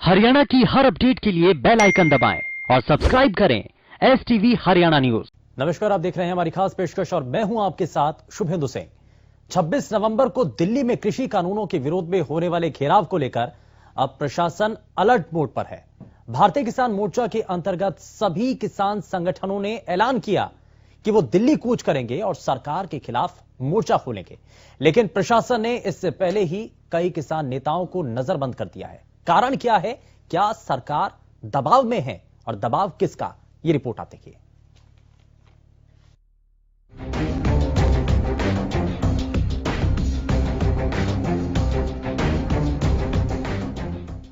हरियाणा की हर अपडेट के लिए बेल आइकन दबाएं और सब्सक्राइब करें STV हरियाणा न्यूज। नमस्कार, आप देख रहे हैं हमारी खास पेशकश और मैं हूं आपके साथ शुभेंदु सिंह। 26 नवंबर को दिल्ली में कृषि कानूनों के विरोध में होने वाले घेराव को लेकर अब प्रशासन अलर्ट मोड पर है। भारतीय किसान मोर्चा के अंतर्गत सभी किसान संगठनों ने ऐलान किया कि वो दिल्ली कूच करेंगे और सरकार के खिलाफ मोर्चा खोलेंगे। लेकिन प्रशासन ने इससे पहले ही कई किसान नेताओं को नजरबंद कर दिया है। कारण क्या है? क्या सरकार दबाव में है और दबाव किसका? ये रिपोर्ट आप देखिए।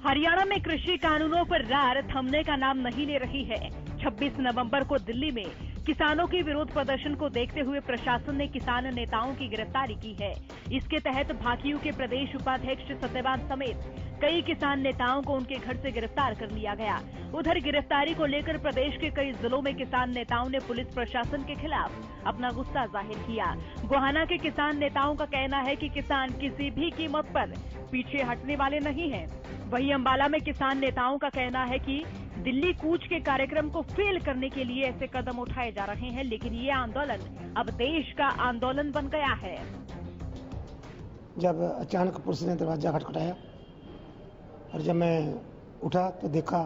हरियाणा में कृषि कानूनों पर रार थमने का नाम नहीं ले रही है। 26 नवंबर को दिल्ली में किसानों के विरोध प्रदर्शन को देखते हुए प्रशासन ने किसान नेताओं की गिरफ्तारी की है। इसके तहत भाकियू के प्रदेश उपाध्यक्ष सत्यवान समेत कई किसान नेताओं को उनके घर से गिरफ्तार कर लिया गया। उधर गिरफ्तारी को लेकर प्रदेश के कई जिलों में किसान नेताओं ने पुलिस प्रशासन के खिलाफ अपना गुस्सा जाहिर किया। गोहाना के किसान नेताओं का कहना है कि किसान किसी भी कीमत पर पीछे हटने वाले नहीं हैं। वहीं अंबाला में किसान नेताओं का कहना है कि दिल्ली कूच के कार्यक्रम को फेल करने के लिए ऐसे कदम उठाए जा रहे हैं, लेकिन ये आंदोलन अब देश का आंदोलन बन गया है। जब अचानक पुलिस ने दरवाजा खटखटाया और जब मैं उठा तो देखा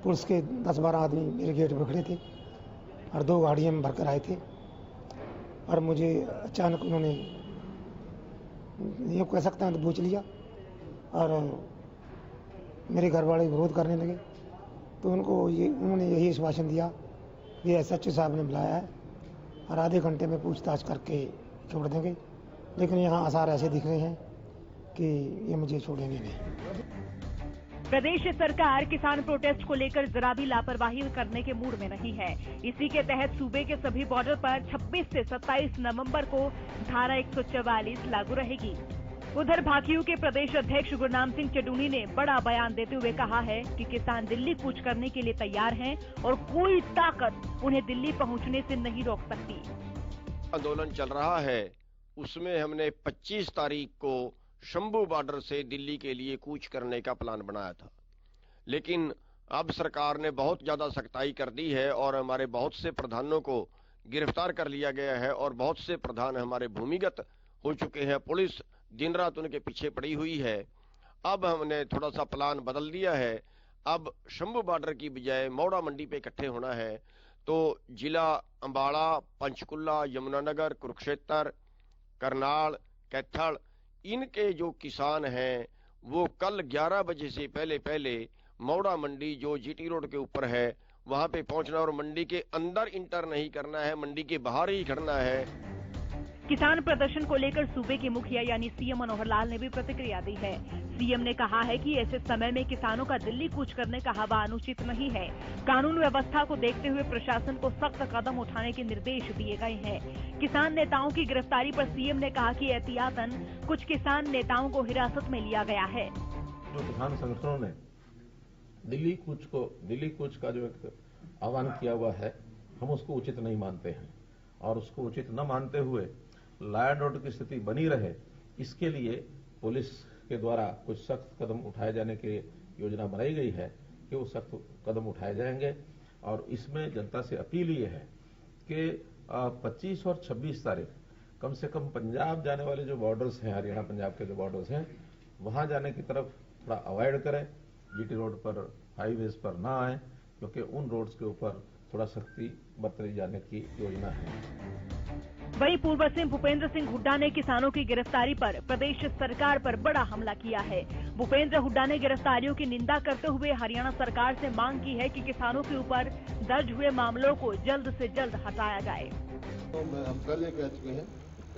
पुलिस के 10-12 आदमी मेरे गेट पर खड़े थे और 2 गाड़ियां में भरकर आए थे और मुझे अचानक उन्होंने ये कह सकते हैं तो पूछ लिया और मेरे घर वाले विरोध करने लगे। तो उन्होंने यही आश्वासन दिया कि SHO साहब ने बुलाया है और आधे घंटे में पूछताछ करके छोड़ देंगे, लेकिन यहाँ आसार ऐसे दिख रहे हैं कि ये मुझे छोड़ेंगे नहीं। प्रदेश सरकार किसान प्रोटेस्ट को लेकर जरा भी लापरवाही करने के मूड में नहीं है। इसी के तहत सूबे के सभी बॉर्डर पर 26 से 27 नवंबर को धारा 144 लागू रहेगी। उधर भाकियू के प्रदेश अध्यक्ष गुरनाम सिंह चडूनी ने बड़ा बयान देते हुए कहा है कि किसान दिल्ली कूच करने के लिए तैयार हैं और कोई ताकत उन्हें दिल्ली पहुंचने से नहीं रोक सकती। आंदोलन चल रहा है, उसमें हमने 25 तारीख को शंभू बॉर्डर से दिल्ली के लिए कूच करने का प्लान बनाया था, लेकिन अब सरकार ने बहुत ज्यादा सख्ताई कर दी है और हमारे बहुत से प्रधानों को गिरफ्तार कर लिया गया है और बहुत से प्रधान हमारे भूमिगत हो चुके हैं। पुलिस दिन रात उनके पीछे पड़ी हुई है। अब हमने थोड़ा सा प्लान बदल दिया है। अब शंभू बॉर्डर की बजाय मौड़ा मंडी पे इकट्ठे होना है। तो जिला अंबाला, पंचकुला, यमुनानगर, कुरुक्षेत्र, करनाल, कैथल, इनके जो किसान हैं वो कल 11 बजे से पहले मौड़ा मंडी जो GT रोड के ऊपर है वहां पे पहुंचना और मंडी के अंदर इंटर नहीं करना है, मंडी के बाहर ही खड़ना है। किसान प्रदर्शन को लेकर सूबे के मुखिया यानी CM मनोहर लाल ने भी प्रतिक्रिया दी है। CM ने कहा है कि ऐसे समय में किसानों का दिल्ली कूच करने का हवा अनुचित नहीं है। कानून व्यवस्था को देखते हुए प्रशासन को सख्त कदम उठाने के निर्देश दिए गए हैं। किसान नेताओं की गिरफ्तारी पर CM ने कहा कि एहतियातन कुछ किसान नेताओं को हिरासत में लिया गया है। जो किसान संगठनों ने दिल्ली कूच का जो एक आह्वान किया हुआ है, हम उसको उचित नहीं मानते हैं और उसको उचित न मानते हुए लॉ एंड ऑर्डर की स्थिति बनी रहे, इसके लिए पुलिस के द्वारा कुछ सख्त कदम उठाए जाने की योजना बनाई गई है कि वो सख्त कदम उठाए जाएंगे। और इसमें जनता से अपील ये है कि 25 और 26 तारीख कम से कम पंजाब जाने वाले जो बॉर्डर्स हैं, हरियाणा पंजाब के जो बॉर्डर्स हैं, वहां जाने की तरफ थोड़ा अवॉइड करें। GT रोड पर, हाईवेज पर ना आए, क्योंकि उन रोड्स के ऊपर थोड़ा सख्ती बरती जाने की योजना है। वहीं पूर्व सीएम भूपेंद्र सिंह हुड्डा ने किसानों की गिरफ्तारी पर प्रदेश सरकार पर बड़ा हमला किया है। भूपेंद्र हुड्डा ने गिरफ्तारियों की निंदा करते हुए हरियाणा सरकार से मांग की है कि किसानों के ऊपर दर्ज हुए मामलों को जल्द से जल्द हटाया जाए। तो हम कल ये कह चुके हैं,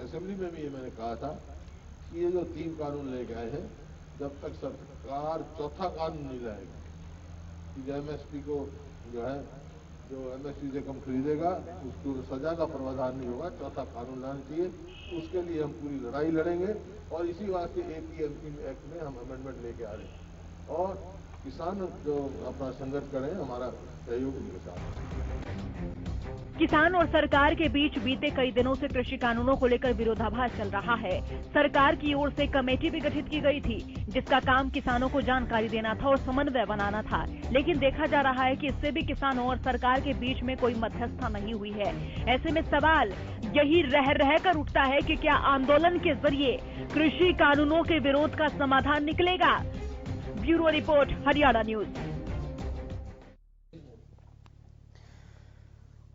असेंबली में भी ये मैंने कहा था कि ये जो 3 कानून लेके आए हैं, जब तक सरकार चौथा कानून नहीं लाएगी कि MSP को जो MSP से कम खरीदेगा उसको सजा का प्रावधान नहीं होगा, चौथा कानून लाना चाहिए। उसके लिए हम पूरी लड़ाई लड़ेंगे और इसी वास्ते APMC एक्ट में हम अमेंडमेंट लेके आ रहे हैं और किसान जो अपना संघर्ष करें, हमारा सहयोग उनके साथ। किसान और सरकार के बीच बीते कई दिनों से कृषि कानूनों को लेकर विरोधाभास चल रहा है। सरकार की ओर से कमेटी भी गठित की गई थी, जिसका काम किसानों को जानकारी देना था और समन्वय बनाना था। लेकिन देखा जा रहा है कि इससे भी किसानों और सरकार के बीच में कोई मध्यस्थता नहीं हुई है। ऐसे में सवाल यही रह कर उठता है कि क्या आंदोलन के जरिए कृषि कानूनों के विरोध का समाधान निकलेगा। Bureau report, Haryana news.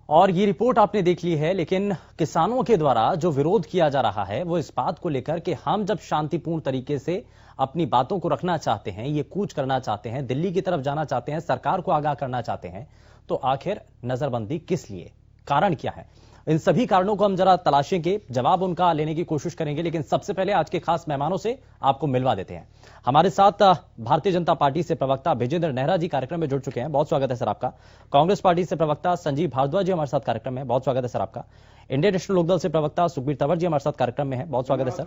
और ये रिपोर्ट आपने देख ली है, लेकिन किसानों के द्वारा जो विरोध किया जा रहा है वो इस बात को लेकर कि हम जब शांतिपूर्ण तरीके से अपनी बातों को रखना चाहते हैं, ये कूच करना चाहते हैं, दिल्ली की तरफ जाना चाहते हैं, सरकार को आगाह करना चाहते हैं, तो आखिर नजरबंदी किस लिए, कारण क्या है? इन सभी कारणों को हम जरा तलाशेंगे, जवाब उनका लेने की कोशिश करेंगे। लेकिन सबसे पहले आज के खास मेहमानों से आपको मिलवा देते हैं। हमारे साथ भारतीय जनता पार्टी से प्रवक्ता विजेंद्र नेहरा जी कार्यक्रम में जुड़ चुके हैं, बहुत स्वागत है सर आपका। कांग्रेस पार्टी से प्रवक्ता संजीव भारद्वाज जी हमारे साथ कार्यक्रम में, बहुत स्वागत है सर आपका। इंडियन नेशनल लोकदल से प्रवक्ता सुखबीर तंवर जी हमारे साथ कार्यक्रम में है, बहुत स्वागत है सर।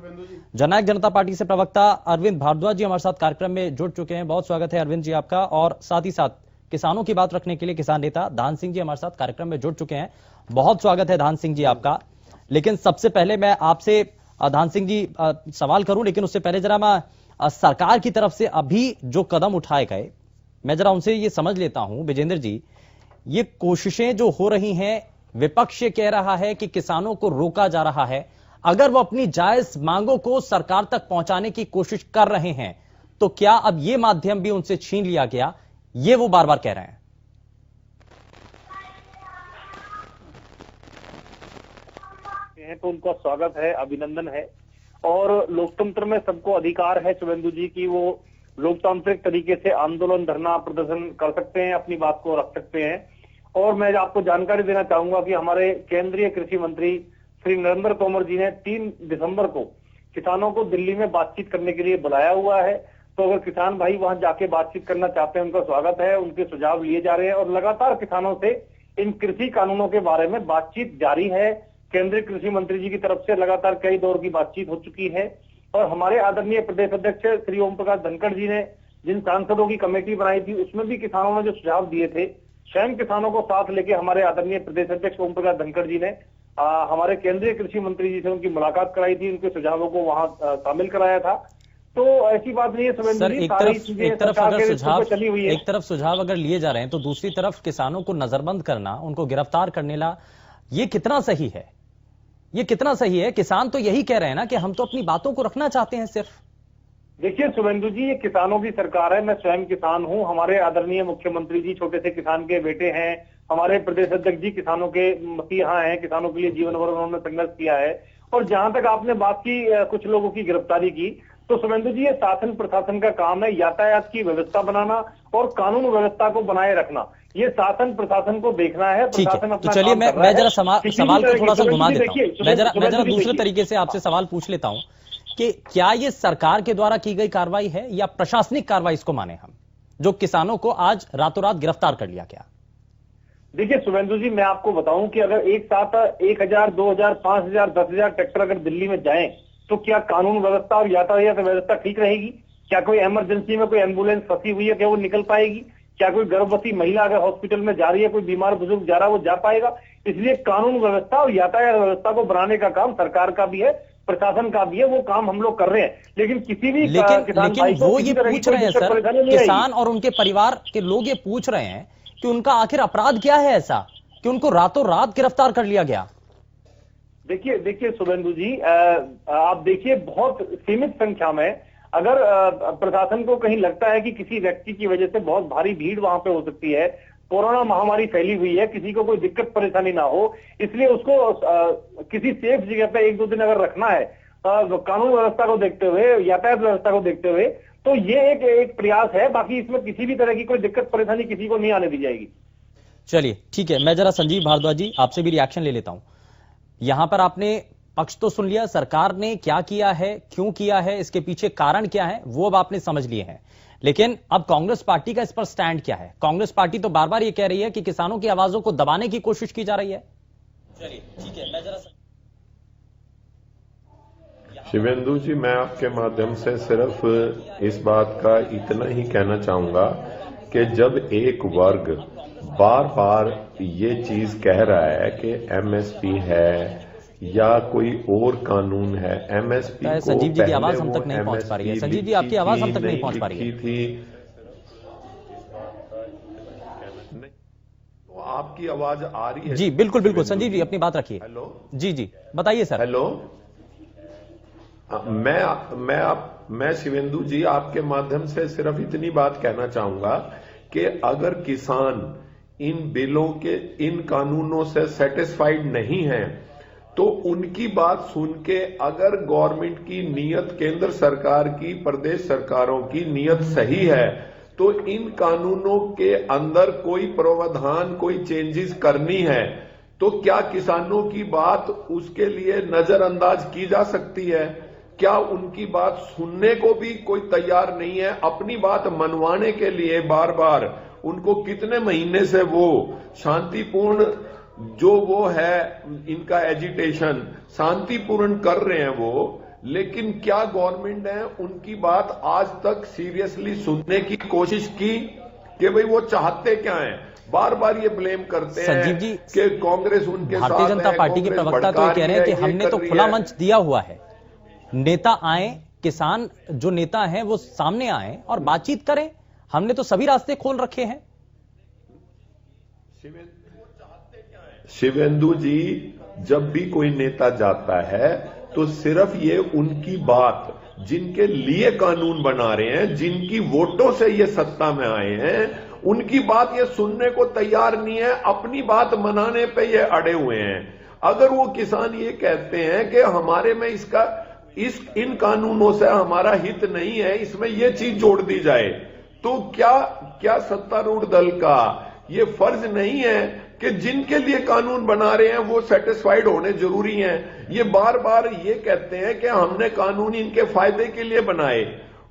जननायक जनता पार्टी से प्रवक्ता अरविंद भारद्वाज जी हमारे साथ कार्यक्रम में जुड़ चुके हैं, बहुत स्वागत है अरविंद जी आपका। और साथ ही साथ किसानों की बात रखने के लिए किसान नेता धान सिंह जी हमारे साथ कार्यक्रम में जुड़ चुके हैं, बहुत स्वागत है धान सिंह जी आपका। लेकिन सबसे पहले मैं आपसे धान सिंह जी सवाल करूं, लेकिन उससे पहले जरा मैं सरकार की तरफ से अभी जो कदम उठाए गए, मैं जरा उनसे ये समझ लेता हूं। विजेंद्र जी, ये कोशिशें जो हो रही हैं, विपक्ष ये कह रहा है कि किसानों को रोका जा रहा है, अगर वो अपनी जायज मांगों को सरकार तक पहुंचाने की कोशिश कर रहे हैं तो क्या अब ये माध्यम भी उनसे छीन लिया गया, ये वो बार बार कह रहे हैं। तो उनका स्वागत है, अभिनंदन है। और लोकतंत्र में सबको अधिकार है शुभेंदु जी की वो लोकतांत्रिक तरीके से आंदोलन, धरना, प्रदर्शन कर सकते हैं, अपनी बात को रख सकते हैं। और मैं आपको जानकारी देना चाहूंगा कि हमारे केंद्रीय कृषि मंत्री श्री नरेंद्र तोमर जी ने 3 दिसंबर को किसानों को दिल्ली में बातचीत करने के लिए बुलाया हुआ है। तो अगर किसान भाई वहां जाके बातचीत करना चाहते हैं, उनका स्वागत है, उनके सुझाव लिए जा रहे हैं। और लगातार किसानों से इन कृषि कानूनों के बारे में बातचीत जारी है। केंद्रीय कृषि मंत्री जी की तरफ से लगातार कई दौर की बातचीत हो चुकी है। और हमारे आदरणीय प्रदेश अध्यक्ष श्री ओम प्रकाश धनखड़ जी ने जिन सांसदों की कमेटी बनाई थी, उसमें भी किसानों ने जो सुझाव दिए थे, स्वयं किसानों को साथ लेके हमारे आदरणीय प्रदेश अध्यक्ष ओम प्रकाश धनखड़ जी ने हमारे केंद्रीय कृषि मंत्री जी से उनकी मुलाकात कराई थी, उनके सुझावों को वहां शामिल कराया था। तो ऐसी बात नहीं है सर, एक तरफ सुझाव अगर लिए जा रहे हैं तो दूसरी तरफ किसानों को नजरबंद करना, उनको गिरफ्तार करने ला, ये कितना सही है? ये कितना सही है? किसान तो यही कह रहे हैं ना कि हम तो अपनी बातों को रखना चाहते हैं सिर्फ। देखिए शुभेंदु जी, ये किसानों की सरकार है, मैं स्वयं किसान हूं। हमारे आदरणीय मुख्यमंत्री जी छोटे से किसान के बेटे हैं। हमारे प्रदेश अध्यक्ष जी किसानों के मसीहा हैं, किसानों के लिए जीवन भर उन्होंने संघर्ष किया है। और जहां तक आपने बात की कुछ लोगों की गिरफ्तारी की, तो शुभेंदु जी ये शासन प्रशासन का काम है यातायात की व्यवस्था बनाना और कानून व्यवस्था को बनाए रखना। ये शासन प्रशासन को देखना है। प्रशासन तो चलिए मैं जरा सवाल को थोड़ा सा घुमा देता हूं। मैं जरा दूसरे तरीके से आपसे सवाल पूछ लेता हूं कि क्या ये सरकार के द्वारा की गई कार्रवाई है या प्रशासनिक कार्रवाई इसको माने हम, जो किसानों को आज रातों रात गिरफ्तार कर लिया गया? देखिए शुभेंदु जी, मैं आपको बताऊं कि अगर एक साथ 1000, 2000, 5000, 10,000 ट्रैक्टर अगर दिल्ली में जाएं तो क्या कानून व्यवस्था और यातायात व्यवस्था ठीक रहेगी? क्या कोई इमरजेंसी में कोई एम्बुलेंस फंसी हुई है, क्या वो निकल पाएगी? क्या कोई गर्भवती महिला अगर हॉस्पिटल में जा रही है, कोई बीमार बुजुर्ग जा रहा है, वो जा पाएगा? इसलिए कानून व्यवस्था और यातायात व्यवस्था को बनाने का काम सरकार का भी है, प्रशासन का भी है, वो काम हम लोग कर रहे हैं। लेकिन किसी भी लेकिन वो ये पूछ रहे हैं सर, किसान और उनके परिवार के लोग ये पूछ रहे हैं कि उनका आखिर अपराध क्या है ऐसा कि उनको रातों रात गिरफ्तार कर लिया गया? देखिए शुभेंदु जी, आप देखिए बहुत सीमित संख्या में अगर प्रशासन को कहीं लगता है कि किसी व्यक्ति की वजह से बहुत भारी भीड़ वहां पे हो सकती है, कोरोना महामारी फैली हुई है, किसी को कोई दिक्कत परेशानी ना हो, इसलिए उसको किसी सेफ जगह पे 1-2 दिन अगर रखना है कानून व्यवस्था को देखते हुए, यातायात व्यवस्था को देखते हुए, तो ये एक प्रयास है। बाकी इसमें किसी भी तरह की कोई दिक्कत परेशानी किसी को नहीं आने दी जाएगी। चलिए ठीक है, मैं जरा संजीव भारद्वाज जी आपसे भी रिएक्शन ले लेता हूं। यहां पर आपने पक्ष तो सुन लिया, सरकार ने क्या किया है, क्यों किया है, इसके पीछे कारण क्या है, वो अब आपने समझ लिए हैं। लेकिन अब कांग्रेस पार्टी का इस पर स्टैंड क्या है? कांग्रेस पार्टी तो बार बार ये कह रही है कि किसानों की आवाजों को दबाने की कोशिश की जा रही है। चलिए ठीक है, मैं जरा शिवेंदु जी, मैं आपके माध्यम से सिर्फ इस बात का इतना ही कहना चाहूंगा कि जब एक वर्ग बार बार ये चीज कह रहा है कि एमएसपी है या कोई और कानून है। एमएसपी को संजीव जी की आवाज हम तक नहीं पहुंच पा रही है। संजीव जी आपकी आवाज हम तक नहीं पहुंच पा रही है। तो आपकी आवाज आ रही है? जी बिल्कुल बिल्कुल संजीव जी अपनी बात रखिए। हेलो जी जी बताइए सर। हेलो मैं शिवेंदु जी आपके माध्यम से सिर्फ इतनी बात कहना चाहूंगा कि अगर किसान इन बिलों के इन कानूनों से सेटिस्फाइड नहीं है तो उनकी बात सुन के अगर गवर्नमेंट की नीयत, केंद्र सरकार की, प्रदेश सरकारों की नीयत सही है तो इन कानूनों के अंदर कोई प्रावधान, कोई चेंजेस करनी है तो क्या किसानों की बात उसके लिए नजरअंदाज की जा सकती है? क्या उनकी बात सुनने को भी कोई तैयार नहीं है? अपनी बात मनवाने के लिए बार बार उनको कितने महीने से वो शांतिपूर्ण जो वो है इनका एजिटेशन शांतिपूर्ण कर रहे हैं वो, लेकिन क्या गवर्नमेंट ने उनकी बात आज तक सीरियसली सुनने की कोशिश की कि भाई वो चाहते क्या हैं? बार बार ये ब्लेम करते हैं कि कांग्रेस उनके साथ है। भारतीय जनता पार्टी के प्रवक्ता तो ये कह रहे हैं कि हमने तो खुला मंच दिया हुआ है, नेता आए, किसान जो नेता हैं वो सामने आए और बातचीत करें, हमने तो सभी रास्ते खोल रखे हैं। शिवेंदु जी, जब भी कोई नेता जाता है तो सिर्फ ये उनकी बात, जिनके लिए कानून बना रहे हैं, जिनकी वोटों से ये सत्ता में आए हैं, उनकी बात ये सुनने को तैयार नहीं है, अपनी बात मनाने पे ये अड़े हुए हैं। अगर वो किसान ये कहते हैं कि हमारे में इन कानूनों से हमारा हित नहीं है, इसमें ये चीज जोड़ दी जाए, तो क्या सत्तारूढ़ दल का ये फर्ज नहीं है कि जिनके लिए कानून बना रहे हैं वो सेटिस्फाइड होने जरूरी हैं? ये बार बार ये कहते हैं कि हमने कानून इनके फायदे के लिए बनाए,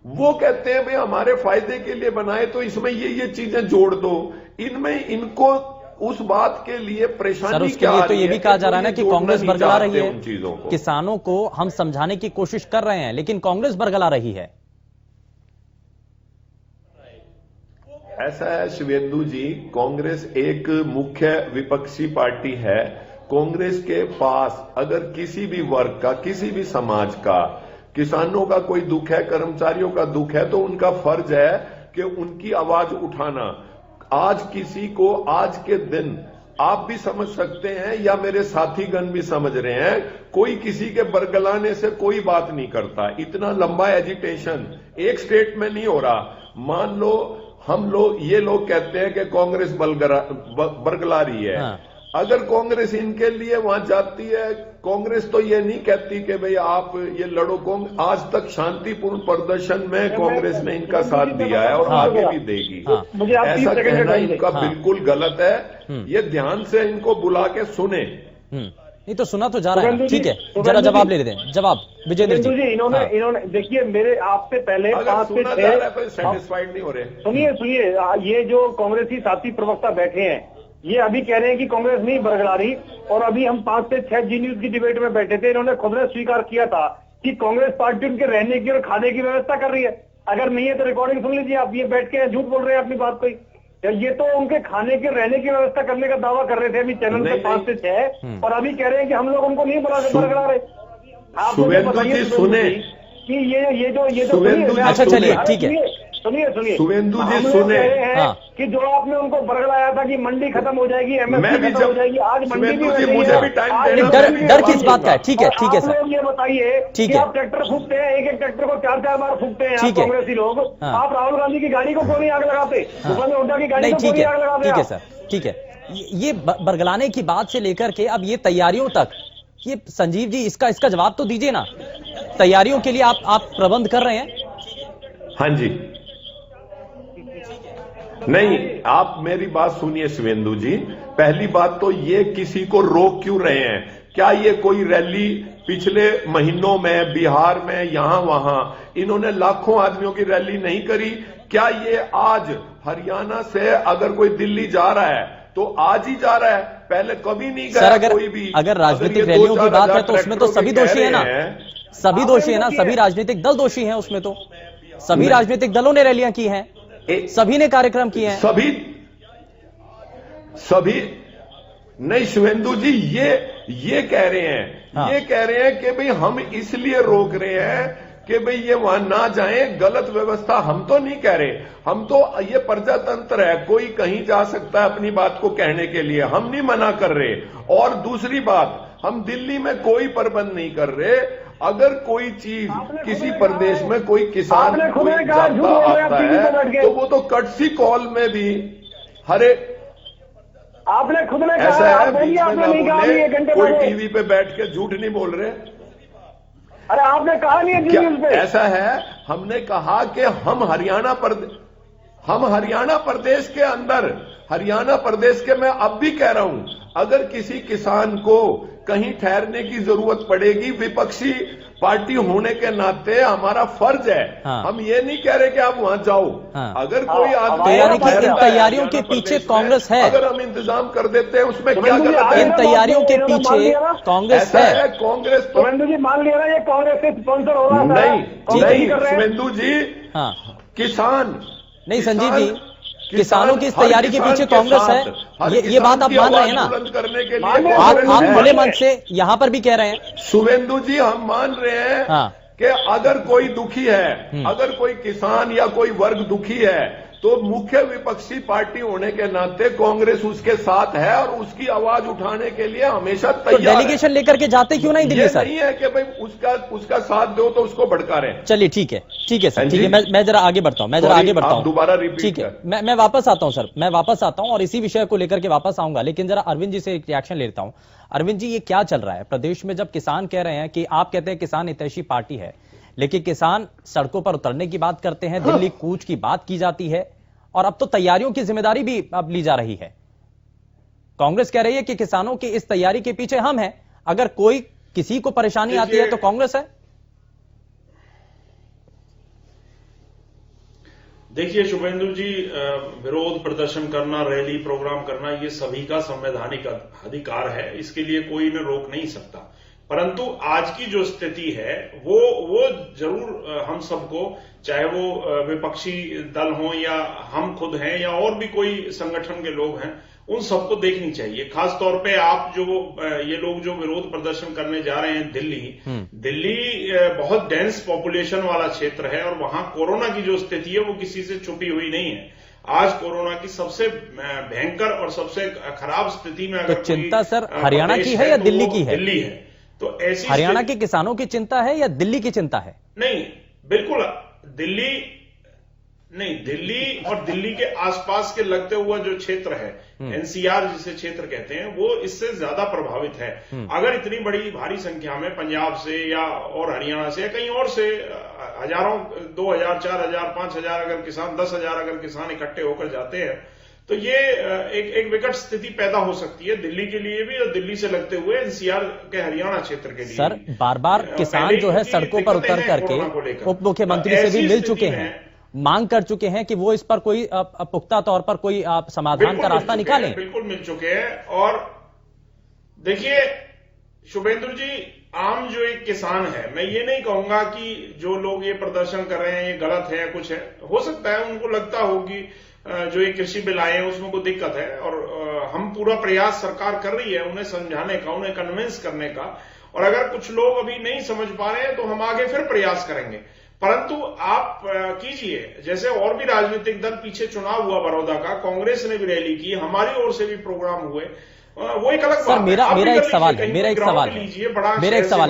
वो कहते हैं भाई हमारे फायदे के लिए बनाए तो इसमें ये चीजें जोड़ दो। इनमें इनको उस बात के लिए परेशानी सर, उसके लिए तो ये भी कहा जा रहा है ना कि कांग्रेस बरगला रही है उन चीजों को। किसानों को हम समझाने की कोशिश कर रहे हैं लेकिन कांग्रेस बरगला रही है। ऐसा है शिवेंदु जी, कांग्रेस एक मुख्य विपक्षी पार्टी है। कांग्रेस के पास अगर किसी भी वर्ग का, किसी भी समाज का, किसानों का कोई दुख है, कर्मचारियों का दुख है, तो उनका फर्ज है कि उनकी आवाज उठाना। आज किसी को, आज के दिन आप भी समझ सकते हैं या मेरे साथीगण भी समझ रहे हैं, कोई किसी के बरगलाने से कोई बात नहीं करता। इतना लंबा एजिटेशन एक स्टेट में नहीं हो रहा। मान लो ये लोग कहते हैं कि कांग्रेस बरगला रही है। हाँ। अगर कांग्रेस इनके लिए वहां जाती है, कांग्रेस तो ये नहीं कहती कि भाई आप ये लड़ो। आज तक शांतिपूर्ण प्रदर्शन में कांग्रेस ने इनका साथ दिया है और आगे भी देगी। ऐसा कहना इनका बिल्कुल गलत है। ये ध्यान से इनको बुला के सुने। नहीं तो सुना तो जा रहा है। ठीक है, जरा जवाब ले लेते हैं। जवाब विजेंद्र जी। इन्होंने देखिए, मेरे आपसे पहले 5 से 6 सेटिस्फाइड नहीं हो रहे। सुनिए, ये जो कांग्रेसी साथी प्रवक्ता बैठे हैं ये अभी कह रहे हैं कि कांग्रेस नहीं बरगला रही, और अभी हम 5 से 6 जी न्यूज की डिबेट में बैठे थे, इन्होंने खुद ने स्वीकार किया था कि कांग्रेस पार्टी उनके रहने की और खाने की व्यवस्था कर रही है। अगर नहीं है तो रिकॉर्डिंग सुन लीजिए आप। ये बैठ के झूठ बोल रहे हैं अपनी बात को। ये तो उनके खाने के, रहने की व्यवस्था करने का दावा कर रहे थे अभी चैनल पे 5 से 6, और अभी कह रहे हैं कि हम लोग उनको नहीं बरगला रहे। आप सुने कि ये जो अच्छा चलिए ठीक है, सुनिए सुवेंदु जी सुने कि जो आपने उनको बरगलाया था कि मंडी खत्म हो जाएगी, एमएसपी खत्म हो जाएगी, आज मंडी भी मुझे भी टाइम डर किस बात का है? ठीक है सर, ये बताइए कि आप ट्रैक्टर फूकते हैं, एक ट्रैक्टर को 4 बार फूकते हैं आप कांग्रेसी लोग। आप राहुल गांधी की गाड़ी को क्यों नहीं आग लगाते? भूपेंद्र हुड्डा की गाड़ी को क्यों नहीं आग लगाते? ठीक है सर, ठीक है। ये बरगलाने की बात से लेकर के अब ये तैयारियों तक, ये संजीव जी इसका जवाब तो दीजिए ना। तैयारियों के लिए आप प्रबंध कर रहे हैं? हाँ जी। नहीं, आप मेरी बात सुनिए शिवेंदु जी। पहली बात तो ये किसी को रोक क्यों रहे हैं? क्या ये कोई रैली पिछले महीनों में बिहार में यहां वहां इन्होंने लाखों आदमियों की रैली नहीं करी? क्या ये आज हरियाणा से अगर कोई दिल्ली जा रहा है तो आज ही जा रहा है? पहले कभी नहीं गया कोई भी। अगर राजनीतिक रैलियों की बात है तो उसमें तो सभी दोषी है ना, सभी दोषी है ना, सभी राजनीतिक दल दोषी हैं उसमें। तो सभी राजनीतिक दलों ने रैलियां की हैं, सभी ने कार्यक्रम किए हैं। सभी नहीं शुभेंदु जी, ये कह रहे हैं, हाँ। ये कह रहे हैं कि भाई हम इसलिए रोक रहे हैं कि भाई ये वहां ना जाएं, गलत व्यवस्था। हम तो नहीं कह रहे, हम तो ये प्रजातंत्र है, कोई कहीं जा सकता है अपनी बात को कहने के लिए, हम नहीं मना कर रहे। और दूसरी बात, हम दिल्ली में कोई प्रबंध नहीं कर रहे। अगर कोई चीज किसी प्रदेश में कोई किसान कोई जाता आता है तो वो तो कटसी कॉल में भी हरे आपने खुद ने ऐसा कहा, है, बीच में ना बोले, कोई टीवी पे बैठ के झूठ नहीं बोल रहे। अरे आपने कहा नहीं है न्यूज़ पे। ऐसा है, हमने कहा कि हम हरियाणा प्रदेश के अंदर, हरियाणा प्रदेश के, मैं अब भी कह रहा हूं, अगर किसी किसान को कहीं ठहरने की जरूरत पड़ेगी, विपक्षी पार्टी होने के नाते हमारा फर्ज है। हाँ। हम ये नहीं कह रहे कि आप वहां जाओ। हाँ। अगर कोई आदमी तो यानी कि इन तैयारियों के पीछे कांग्रेस है, अगर हम इंतजाम कर देते हैं उसमें क्या गलत है? इन तैयारियों के पीछे कांग्रेस ऐसा है, कांग्रेस तो शुभेंदु जी मान लिया ना, ये कांग्रेस से स्पॉन्सर हो रहा था। नहीं शुभेंदु जी, हाँ किसान नहीं संजीव जी, किसानों की इस तैयारी के पीछे कांग्रेस है, ये बात आप मान रहे हैं ना? करने के लिए आप खुले मन से यहां पर भी कह रहे हैं। शुभेंदु जी, हम मान रहे हैं हाँ। कि अगर कोई दुखी है, अगर कोई किसान या कोई वर्ग दुखी है, तो मुख्य विपक्षी पार्टी होने के नाते कांग्रेस उसके साथ है और उसकी आवाज उठाने के लिए हमेशा तैयार है। डेलीगेशन लेकर के जाते क्यों नहीं दिल्ली सर? नहीं है कि भाई उसका साथ दो तो उसको भड़का रहे। चलिए ठीक है सर, ठीक है, मैं जरा आगे बढ़ता हूं, दोबारा रिपीट। ठीक है, मैं वापस आता हूं सर, मैं वापस आता हूं और इसी विषय को लेकर के वापस आऊंगा, लेकिन जरा अरविंद जी से एक रिएक्शन लेता हूं। अरविंद जी, ये क्या चल रहा है प्रदेश में, जब किसान कह रहे हैं कि आप कहते हैं किसान हितैषी पार्टी है, लेकिन किसान सड़कों पर उतरने की बात करते हैं, दिल्ली कूच की बात की जाती है, और अब तो तैयारियों की जिम्मेदारी भी अब ली जा रही है। कांग्रेस कह रही है कि किसानों की इस तैयारी के पीछे हम हैं, अगर कोई किसी को परेशानी आती है तो कांग्रेस है। देखिए शुभेंदु जी, विरोध प्रदर्शन करना, रैली प्रोग्राम करना, ये सभी का संवैधानिक अधिकार है, इसके लिए कोई इन्हें रोक नहीं सकता। परंतु आज की जो स्थिति है वो जरूर हम सबको, चाहे वो विपक्षी दल हो या हम खुद हैं या और भी कोई संगठन के लोग हैं, उन सबको देखनी चाहिए। खास तौर पे आप जो ये लोग जो विरोध प्रदर्शन करने जा रहे हैं दिल्ली बहुत डेंस पॉपुलेशन वाला क्षेत्र है और वहां कोरोना की जो स्थिति है वो किसी से छुपी हुई नहीं है। आज कोरोना की सबसे भयंकर और सबसे खराब स्थिति में अगर चिंता सर हरियाणा की है या दिल्ली की है? दिल्ली है। तो ऐसी हरियाणा के किसानों की चिंता है या दिल्ली की चिंता है? नहीं, बिल्कुल दिल्ली और दिल्ली के आसपास के लगते हुआ जो क्षेत्र है, एनसीआर जिसे क्षेत्र कहते हैं, वो इससे ज्यादा प्रभावित है। अगर इतनी बड़ी भारी संख्या में पंजाब से या और हरियाणा से या कहीं और से हजारों, 2000, 4000, 5000 अगर किसान, 10,000 अगर किसान इकट्ठे होकर जाते हैं, तो ये एक विकट स्थिति पैदा हो सकती है दिल्ली के लिए भी और दिल्ली से लगते हुए एनसीआर के हरियाणा क्षेत्र के लिए। सर बार बार किसान जो है सड़कों पर उतर करके उप मुख्यमंत्री से भी मिल चुके हैं, मांग कर चुके हैं कि वो इस पर कोई पुख्ता तौर पर कोई समाधान का रास्ता निकालें। बिल्कुल मिल चुके हैं। और देखिए शुभेंदु जी, आम जो एक किसान है, मैं ये नहीं कहूंगा कि जो लोग ये प्रदर्शन कर रहे हैं ये गलत है, कुछ है, हो सकता है उनको लगता हो कि जो ये कृषि बिल आए हैं उसमें कोई दिक्कत है, और हम पूरा प्रयास सरकार कर रही है उन्हें समझाने का, उन्हें कन्विंस करने का, और अगर कुछ लोग अभी नहीं समझ पा रहे हैं तो हम आगे फिर प्रयास करेंगे। परंतु आप कीजिए, जैसे और भी राजनीतिक दल, पीछे चुनाव हुआ बड़ौदा का, कांग्रेस ने भी रैली की, हमारी ओर से भी प्रोग्राम हुए, वो एक अलग सर मेरा एक सवाल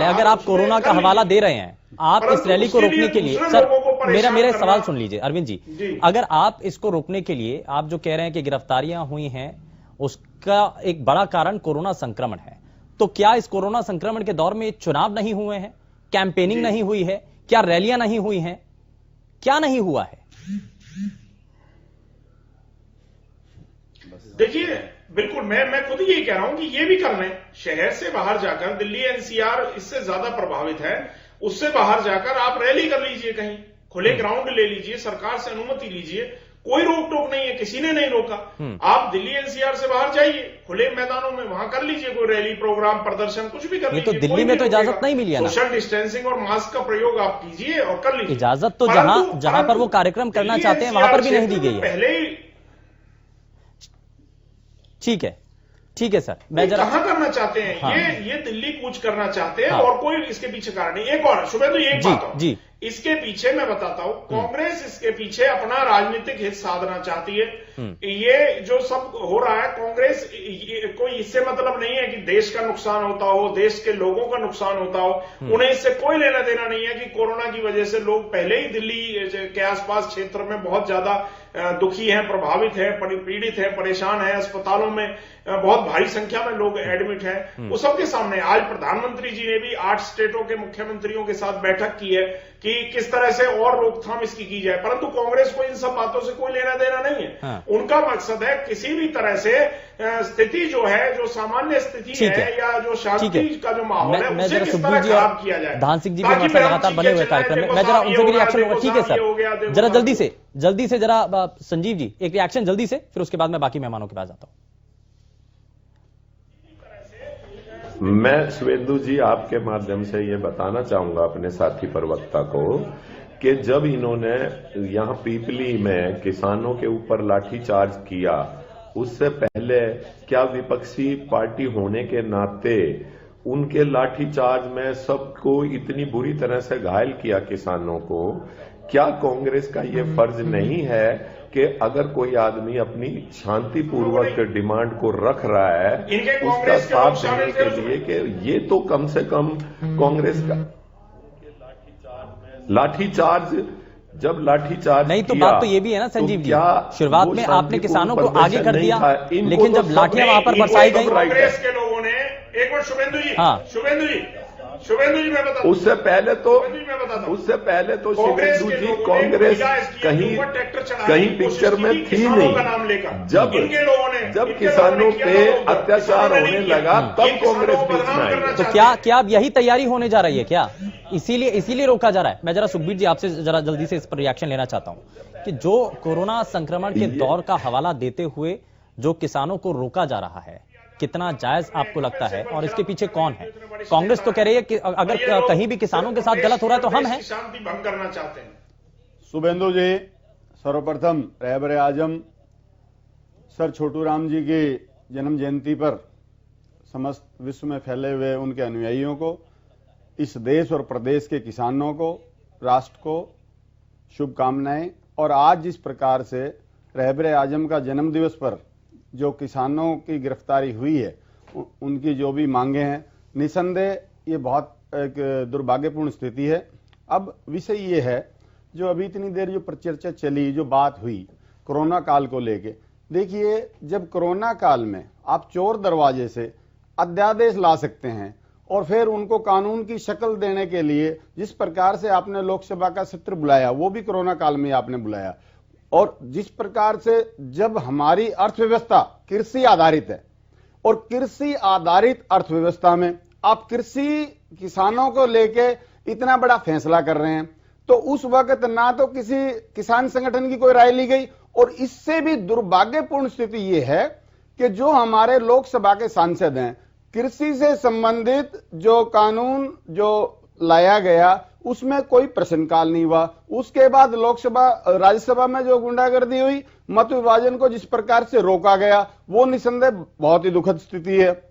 है, अगर आप कोरोना का हवाला दे रहे हैं, आप इस रैली को रोकने के लिए, सर मेरा एक सवाल सुन लीजिए अरविंद जी, अगर आप इसको रोकने के लिए, आप जो कह रहे हैं कि गिरफ्तारियां हुई हैं उसका एक बड़ा कारण कोरोना संक्रमण है, तो क्या इस कोरोना संक्रमण के दौर में चुनाव नहीं हुए हैं, कैंपेनिंग नहीं हुई है, क्या रैलियां नहीं हुई हैं, क्या नहीं हुआ है? देखिए बिल्कुल, मैं खुद यही कह रहा हूं कि ये भी कर लें, शहर से बाहर जाकर, दिल्ली एनसीआर इससे ज्यादा प्रभावित है, उससे बाहर जाकर आप रैली कर लीजिए, कहीं खुले ग्राउंड ले लीजिए, सरकार से अनुमति लीजिए, कोई रोक टोक नहीं है, किसी ने नहीं रोका। आप दिल्ली एनसीआर से बाहर जाइए, खुले मैदानों में वहां कर लीजिए कोई रैली, प्रोग्राम, प्रदर्शन, कुछ भी कर लीजिए। तो दिल्ली में तो इजाजत नहीं मिली है ना, सोशल डिस्टेंसिंग और मास्क का प्रयोग आप कीजिए और कर लीजिए। इजाजत तो जहां पर वो कार्यक्रम करना चाहते हैं वहां पर भी नहीं दी गई है। पहले ही ठीक है सर, मैं जरा कहां करना चाहते हैं? हाँ। ये दिल्ली कूच करना चाहते हैं, हाँ। और कोई इसके पीछे कारण नहीं। एक और शुभेंदु, एक जी, बात और, जी। इसके पीछे मैं बताता हूं, कांग्रेस इसके पीछे अपना राजनीतिक हित साधना चाहती है। ये जो सब हो रहा है, कांग्रेस कोई इससे मतलब नहीं है कि देश का नुकसान होता हो, देश के लोगों का नुकसान होता हो। उन्हें इससे कोई लेना देना नहीं है कि कोरोना की वजह से लोग पहले ही दिल्ली के आसपास क्षेत्र में बहुत ज्यादा दुखी हैं, प्रभावित हैं, पीड़ित हैं, परेशान हैं, अस्पतालों में बहुत भारी संख्या में लोग एडमिट हैं। वो सबके सामने आज प्रधानमंत्री जी ने भी 8 स्टेटों के मुख्यमंत्रियों के साथ बैठक की है कि किस तरह से और रोकथाम इसकी की जाए, परंतु कांग्रेस को इन सब बातों से कोई लेना देना नहीं है। हाँ। उनका मकसद है किसी भी तरह से स्थिति जो है, जो सामान्य स्थिति है या जो शांति का जो माहौल है, उसे किस तरह खराब किया जाए। धान सिंह जी भी हमारे साथ लगातार बने हुए कार्यक्रम में, मैं जरा उनसे भी रिएक्शन होगा। ठीक है सर, जरा जल्दी से जरा संजीव जी एक रिएक्शन जल्दी से, फिर उसके बाद मैं बाकी मेहमानों के पास आता हूं। मैं शुभेंदु जी आपके माध्यम से ये बताना चाहूंगा अपने साथी प्रवक्ता को कि जब इन्होंने यहां पीपली में किसानों के ऊपर लाठीचार्ज किया, उससे पहले क्या विपक्षी पार्टी होने के नाते उनके लाठीचार्ज में सबको इतनी बुरी तरह से घायल किया किसानों को? क्या कांग्रेस का ये फर्ज नहीं है कि अगर कोई आदमी अपनी शांतिपूर्वक डिमांड को रख रहा है उसका साथ देने के लिए कि ये तो कम से कम कांग्रेस का लाठीचार्ज जब लाठीचार्ज नहीं तो बात तो ये भी है ना संजीव जी, शुरुआत में आपने किसानों को आगे कर दिया, लेकिन जब लाठियां वहां पर बरसाई गई, कांग्रेस के लोगों ने एक बार शुभेंदु जी, हाँ। शुभेंदु जी मैं बताता हूं, उससे पहले तो शिवेंदु जी कांग्रेस कहीं पिक्चर में थी नहीं। जब किसानों पे अत्याचार होने लगा तब कांग्रेस बीच में आई। तो क्या अब यही तैयारी होने जा रही है क्या? इसीलिए रोका जा रहा है। मैं जरा सुखबीर जी आपसे जरा जल्दी से इस पर रिएक्शन लेना चाहता हूं कि जो कोरोना संक्रमण के दौर का हवाला देते हुए जो किसानों को रोका जा रहा है, कितना जायज आपको लगता है और इसके पीछे कौन है? कांग्रेस तो कह रही है कि अगर कहीं भी किसानों के साथ गलत हो रहा है तो हम हैं। शांति भंग करना चाहते हैं। शुभेंदु जी, सर्वप्रथम रहबर आजम सर छोटू राम जी की जन्म जयंती पर समस्त विश्व में फैले हुए उनके अनुयायियों को, इस देश और प्रदेश के किसानों को, राष्ट्र को शुभकामनाएं। और आज जिस प्रकार से रहबर आजम का जन्म दिवस पर जो किसानों की गिरफ्तारी हुई है, उनकी जो भी मांगे हैं, निसंदेह ये बहुत एक दुर्भाग्यपूर्ण स्थिति है। अब विषय ये है जो अभी इतनी देर जो चर्चा चली, जो बात हुई कोरोना काल को लेके, देखिए जब कोरोना काल में आप चोर दरवाजे से अध्यादेश ला सकते हैं और फिर उनको कानून की शक्ल देने के लिए जिस प्रकार से आपने लोकसभा का सत्र बुलाया, वो भी कोरोना काल में आपने बुलाया, और जिस प्रकार से जब हमारी अर्थव्यवस्था कृषि आधारित है और कृषि आधारित अर्थव्यवस्था में आप कृषि किसानों को लेके इतना बड़ा फैसला कर रहे हैं, तो उस वक्त ना तो किसी किसान संगठन की कोई राय ली गई। और इससे भी दुर्भाग्यपूर्ण स्थिति यह है कि जो हमारे लोकसभा के सांसद हैं, कृषि से संबंधित जो कानून जो लाया गया उसमें कोई प्रश्नकाल नहीं हुआ। उसके बाद लोकसभा राज्यसभा में जो गुंडागर्दी हुई, मत विभाजन को जिस प्रकार से रोका गया, वो निसंदेह बहुत ही दुखद स्थिति है।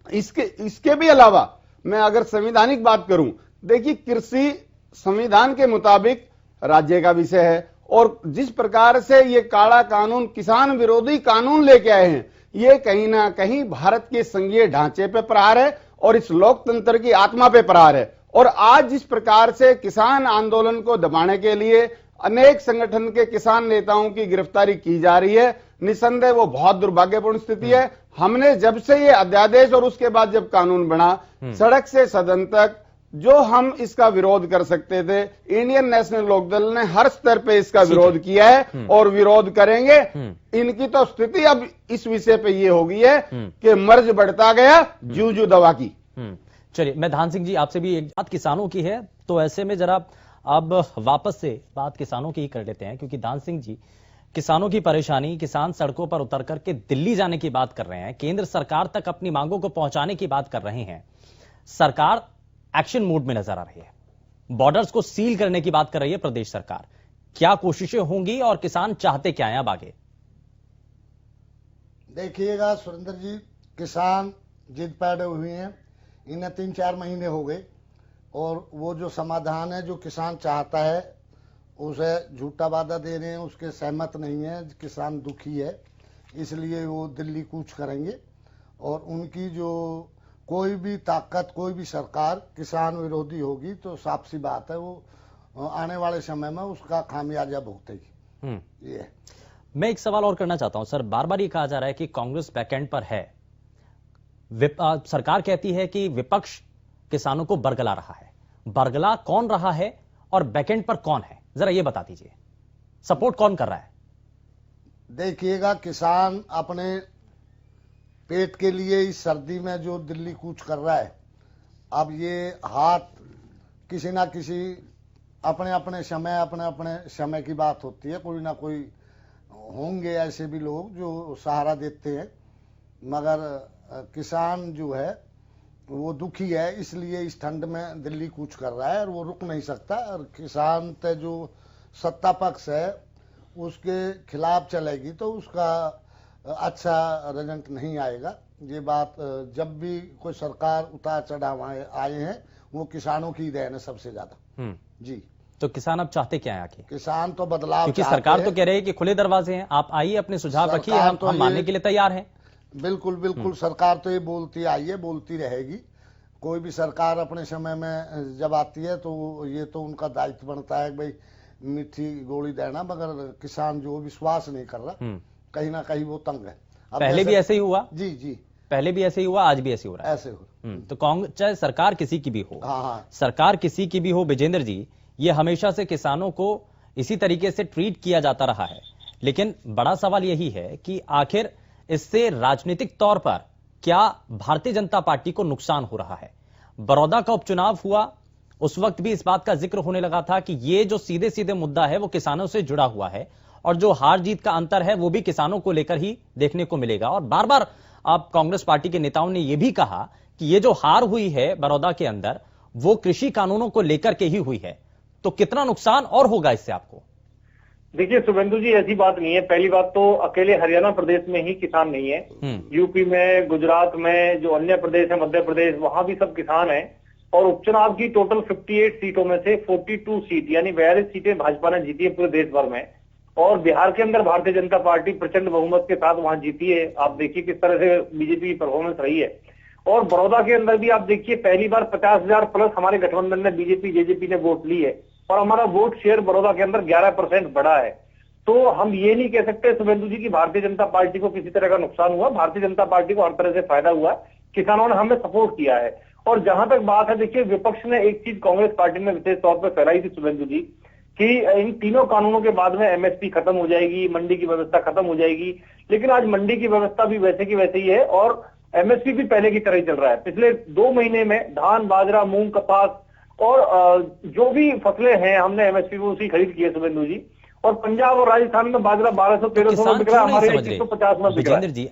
इसके भी अलावा मैं अगर संवैधानिक बात करूं, देखिए कृषि संविधान के मुताबिक राज्य का विषय है और जिस प्रकार से ये काला कानून, किसान विरोधी कानून लेके आए हैं, ये कहीं ना कहीं भारत के संघीय ढांचे पे प्रहार है और इस लोकतंत्र की आत्मा पे प्रहार है। और आज जिस प्रकार से किसान आंदोलन को दबाने के लिए अनेक संगठन के किसान नेताओं की गिरफ्तारी की जा रही है, निसंदेह वो बहुत दुर्भाग्यपूर्ण स्थिति है। हमने जब से ये अध्यादेश और उसके बाद जब कानून बना, सड़क से सदन तक जो हम इसका विरोध कर सकते थे, इंडियन नेशनल लोकदल ने हर स्तर पे इसका विरोध किया है और विरोध करेंगे। इनकी तो स्थिति अब इस विषय पे ये हो गई है कि मर्ज बढ़ता गया जू दवा की। चलिए, मैं धान सिंह जी आपसे भी एक बात किसानों की है, तो ऐसे में जरा अब वापस से बात किसानों की ही कर लेते हैं, क्योंकि धान सिंह जी किसानों की परेशानी, किसान सड़कों पर उतर करके दिल्ली जाने की बात कर रहे हैं, केंद्र सरकार तक अपनी मांगों को पहुंचाने की बात कर रहे हैं। सरकार एक्शन मोड में नजर आ रही है, बॉर्डर्स को सील करने की बात कर रही है प्रदेश सरकार। क्या कोशिशें होंगी और किसान चाहते क्या हैं अब आगे? देखिएगा सुरेंद्र जी, किसान जिद पैदा हुए हैं, इन्हें 3-4 महीने हो गए और वो जो समाधान है जो किसान चाहता है उसे झूठा वादा दे रहे हैं, उसके सहमत नहीं है, किसान दुखी है, इसलिए वो दिल्ली कूच करेंगे और उनकी जो कोई भी ताकत, कोई भी सरकार किसान विरोधी होगी तो साफ सी बात है वो आने वाले समय में उसका खामियाजा भुगतेगी। ये मैं एक सवाल और करना चाहता हूं सर, बार बार ये कहा जा रहा है कि कांग्रेस बैकएंड पर है, सरकार कहती है कि विपक्ष किसानों को बरगला रहा है, बरगला कौन रहा है और बैकएंड पर कौन है, जरा ये बता दीजिए, सपोर्ट कौन कर रहा है? देखिएगा, किसान अपने पेट के लिए इस सर्दी में जो दिल्ली कूच कर रहा है, अब ये हाथ किसी ना किसी अपने अपने समय की बात होती है, कोई ना कोई होंगे ऐसे भी लोग जो सहारा देते हैं, मगर किसान जो है वो दुखी है, इसलिए इस ठंड में दिल्ली कूच कर रहा है और वो रुक नहीं सकता। और किसान ते जो सत्ता पक्ष है उसके खिलाफ चलेगी तो उसका अच्छा रिजल्ट नहीं आएगा। ये बात जब भी कोई सरकार उतार चढ़ाव आए हैं वो किसानों की देन है सबसे ज्यादा। जी, तो किसान अब चाहते क्या है आखिर? किसान तो बदलाव, क्योंकि सरकार तो कह रही है कि खुले दरवाजे हैं, आप आइए अपने सुझाव रखिए, हम मानने के लिए तैयार हैं। बिल्कुल बिल्कुल, सरकार तो ये बोलती आई है, बोलती रहेगी। कोई भी सरकार अपने समय में जब आती है तो ये तो उनका दायित्व बनता है भाई मीठी गोली देना, मगर किसान जो विश्वास नहीं कर रहा, कहीं ना कहीं वो तंग है। पहले भी ऐसे ही हुआ? जी जी, पहले भी ऐसे ही हुआ, आज भी ऐसे हो रहा है। ऐसे हो तो कांग्रेस चाहे सरकार किसी की भी हो, हाँ, सरकार किसी की भी हो विजेंद्र जी, ये हमेशा से किसानों को इसी तरीके से ट्रीट किया जाता रहा है। लेकिन बड़ा सवाल यही है कि आखिर इससे राजनीतिक तौर पर क्या भारतीय जनता पार्टी को नुकसान हो रहा है? बड़ौदा का उपचुनाव हुआ, उस वक्त भी इस बात का जिक्र होने लगा था कि ये जो सीधे सीधे मुद्दा है वो किसानों से जुड़ा हुआ है और जो हार जीत का अंतर है वो भी किसानों को लेकर ही देखने को मिलेगा। और बार बार आप कांग्रेस पार्टी के नेताओं ने यह भी कहा कि ये जो हार हुई है बड़ौदा के अंदर वो कृषि कानूनों को लेकर के ही हुई है। तो कितना नुकसान और होगा इससे आपको? देखिए शुभेंदु जी, ऐसी बात नहीं है। पहली बात तो अकेले हरियाणा प्रदेश में ही किसान नहीं है, यूपी में, गुजरात में, जो अन्य प्रदेश है, मध्य प्रदेश, वहां भी सब किसान हैं। और उपचुनाव की टोटल 58 सीटों में से 42 सीट यानी 42 सीटें भाजपा ने जीती है पूरे देश भर में। और बिहार के अंदर भारतीय जनता पार्टी प्रचंड बहुमत के साथ वहां जीती है। आप देखिए किस तरह से बीजेपी की परफॉर्मेंस रही है। और बड़ौदा के अंदर भी आप देखिए पहली बार 50,000 प्लस हमारे गठबंधन ने बीजेपी जेजेपी ने वोट ली है और हमारा वोट शेयर बड़ौदा के अंदर 11% बढ़ा है। तो हम ये नहीं कह सकते शुभेंदु जी की भारतीय जनता पार्टी को किसी तरह का नुकसान हुआ। भारतीय जनता पार्टी को हर तरह से फायदा हुआ, किसानों ने हमें सपोर्ट किया है। और जहां तक बात है, देखिए विपक्ष ने एक चीज कांग्रेस पार्टी में विशेष तौर पर फैलाई थी शुभेंदु जी कि इन तीनों कानूनों के बाद में एमएसपी खत्म हो जाएगी, मंडी की व्यवस्था खत्म हो जाएगी। लेकिन आज मंडी की व्यवस्था भी वैसे की वैसे ही है और एमएसपी भी पहले की तरह ही चल रहा है। पिछले 2 महीने में धान, बाजरा, मूंग, कपास और जो भी फसलें हैं हमने एमएसपी को उसी खरीद की है शुभेंदु जी। और पंजाब और राजस्थान में बाजरा 1200-1300 में बिक रहा है, हमारे 150 में बिक रहा है। विजेंद्र जी,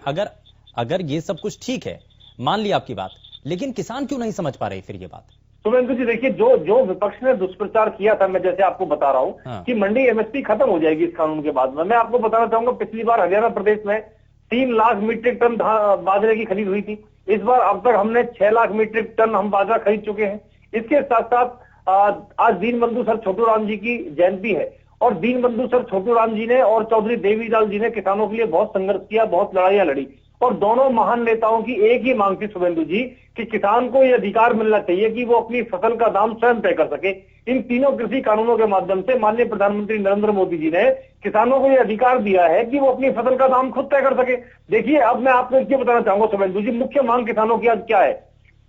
अगर ये सब कुछ ठीक है, मान ली आपकी बात, लेकिन किसान क्यों नहीं समझ पा रहे फिर ये बात? शुभेंदु जी देखिए, जो विपक्ष ने दुष्प्रचार किया था, मैं जैसे आपको बता रहा हूं कि मंडी एमएसपी खत्म हो जाएगी इस कानून के बाद में। मैं आपको बताना चाहूंगा, पिछली बार हरियाणा प्रदेश में 3 लाख मीट्रिक टन बाजरे की खरीद हुई थी। इस बार अब तक हमने 6 लाख मीट्रिक टन हम बाजरा खरीद चुके हैं। इसके साथ साथ आज दीनबंधु सर छोटू राम जी की जयंती है और दीनबंधु सर छोटू राम जी ने और चौधरी देवीलाल जी ने किसानों के लिए बहुत संघर्ष किया, बहुत लड़ाइयां लड़ी। और दोनों महान नेताओं की एक ही मांग थी शुभेंदु जी कि किसान को यह अधिकार मिलना चाहिए कि वो अपनी फसल का दाम स्वयं तय कर सके। इन तीनों कृषि कानूनों के माध्यम से माननीय प्रधानमंत्री नरेंद्र मोदी जी ने किसानों को यह अधिकार दिया है कि वो अपनी फसल का दाम खुद तय कर सके। देखिए, अब मैं आपको ये बताना चाहूंगा शुभेंदु जी, मुख्य मांग किसानों की आज क्या है?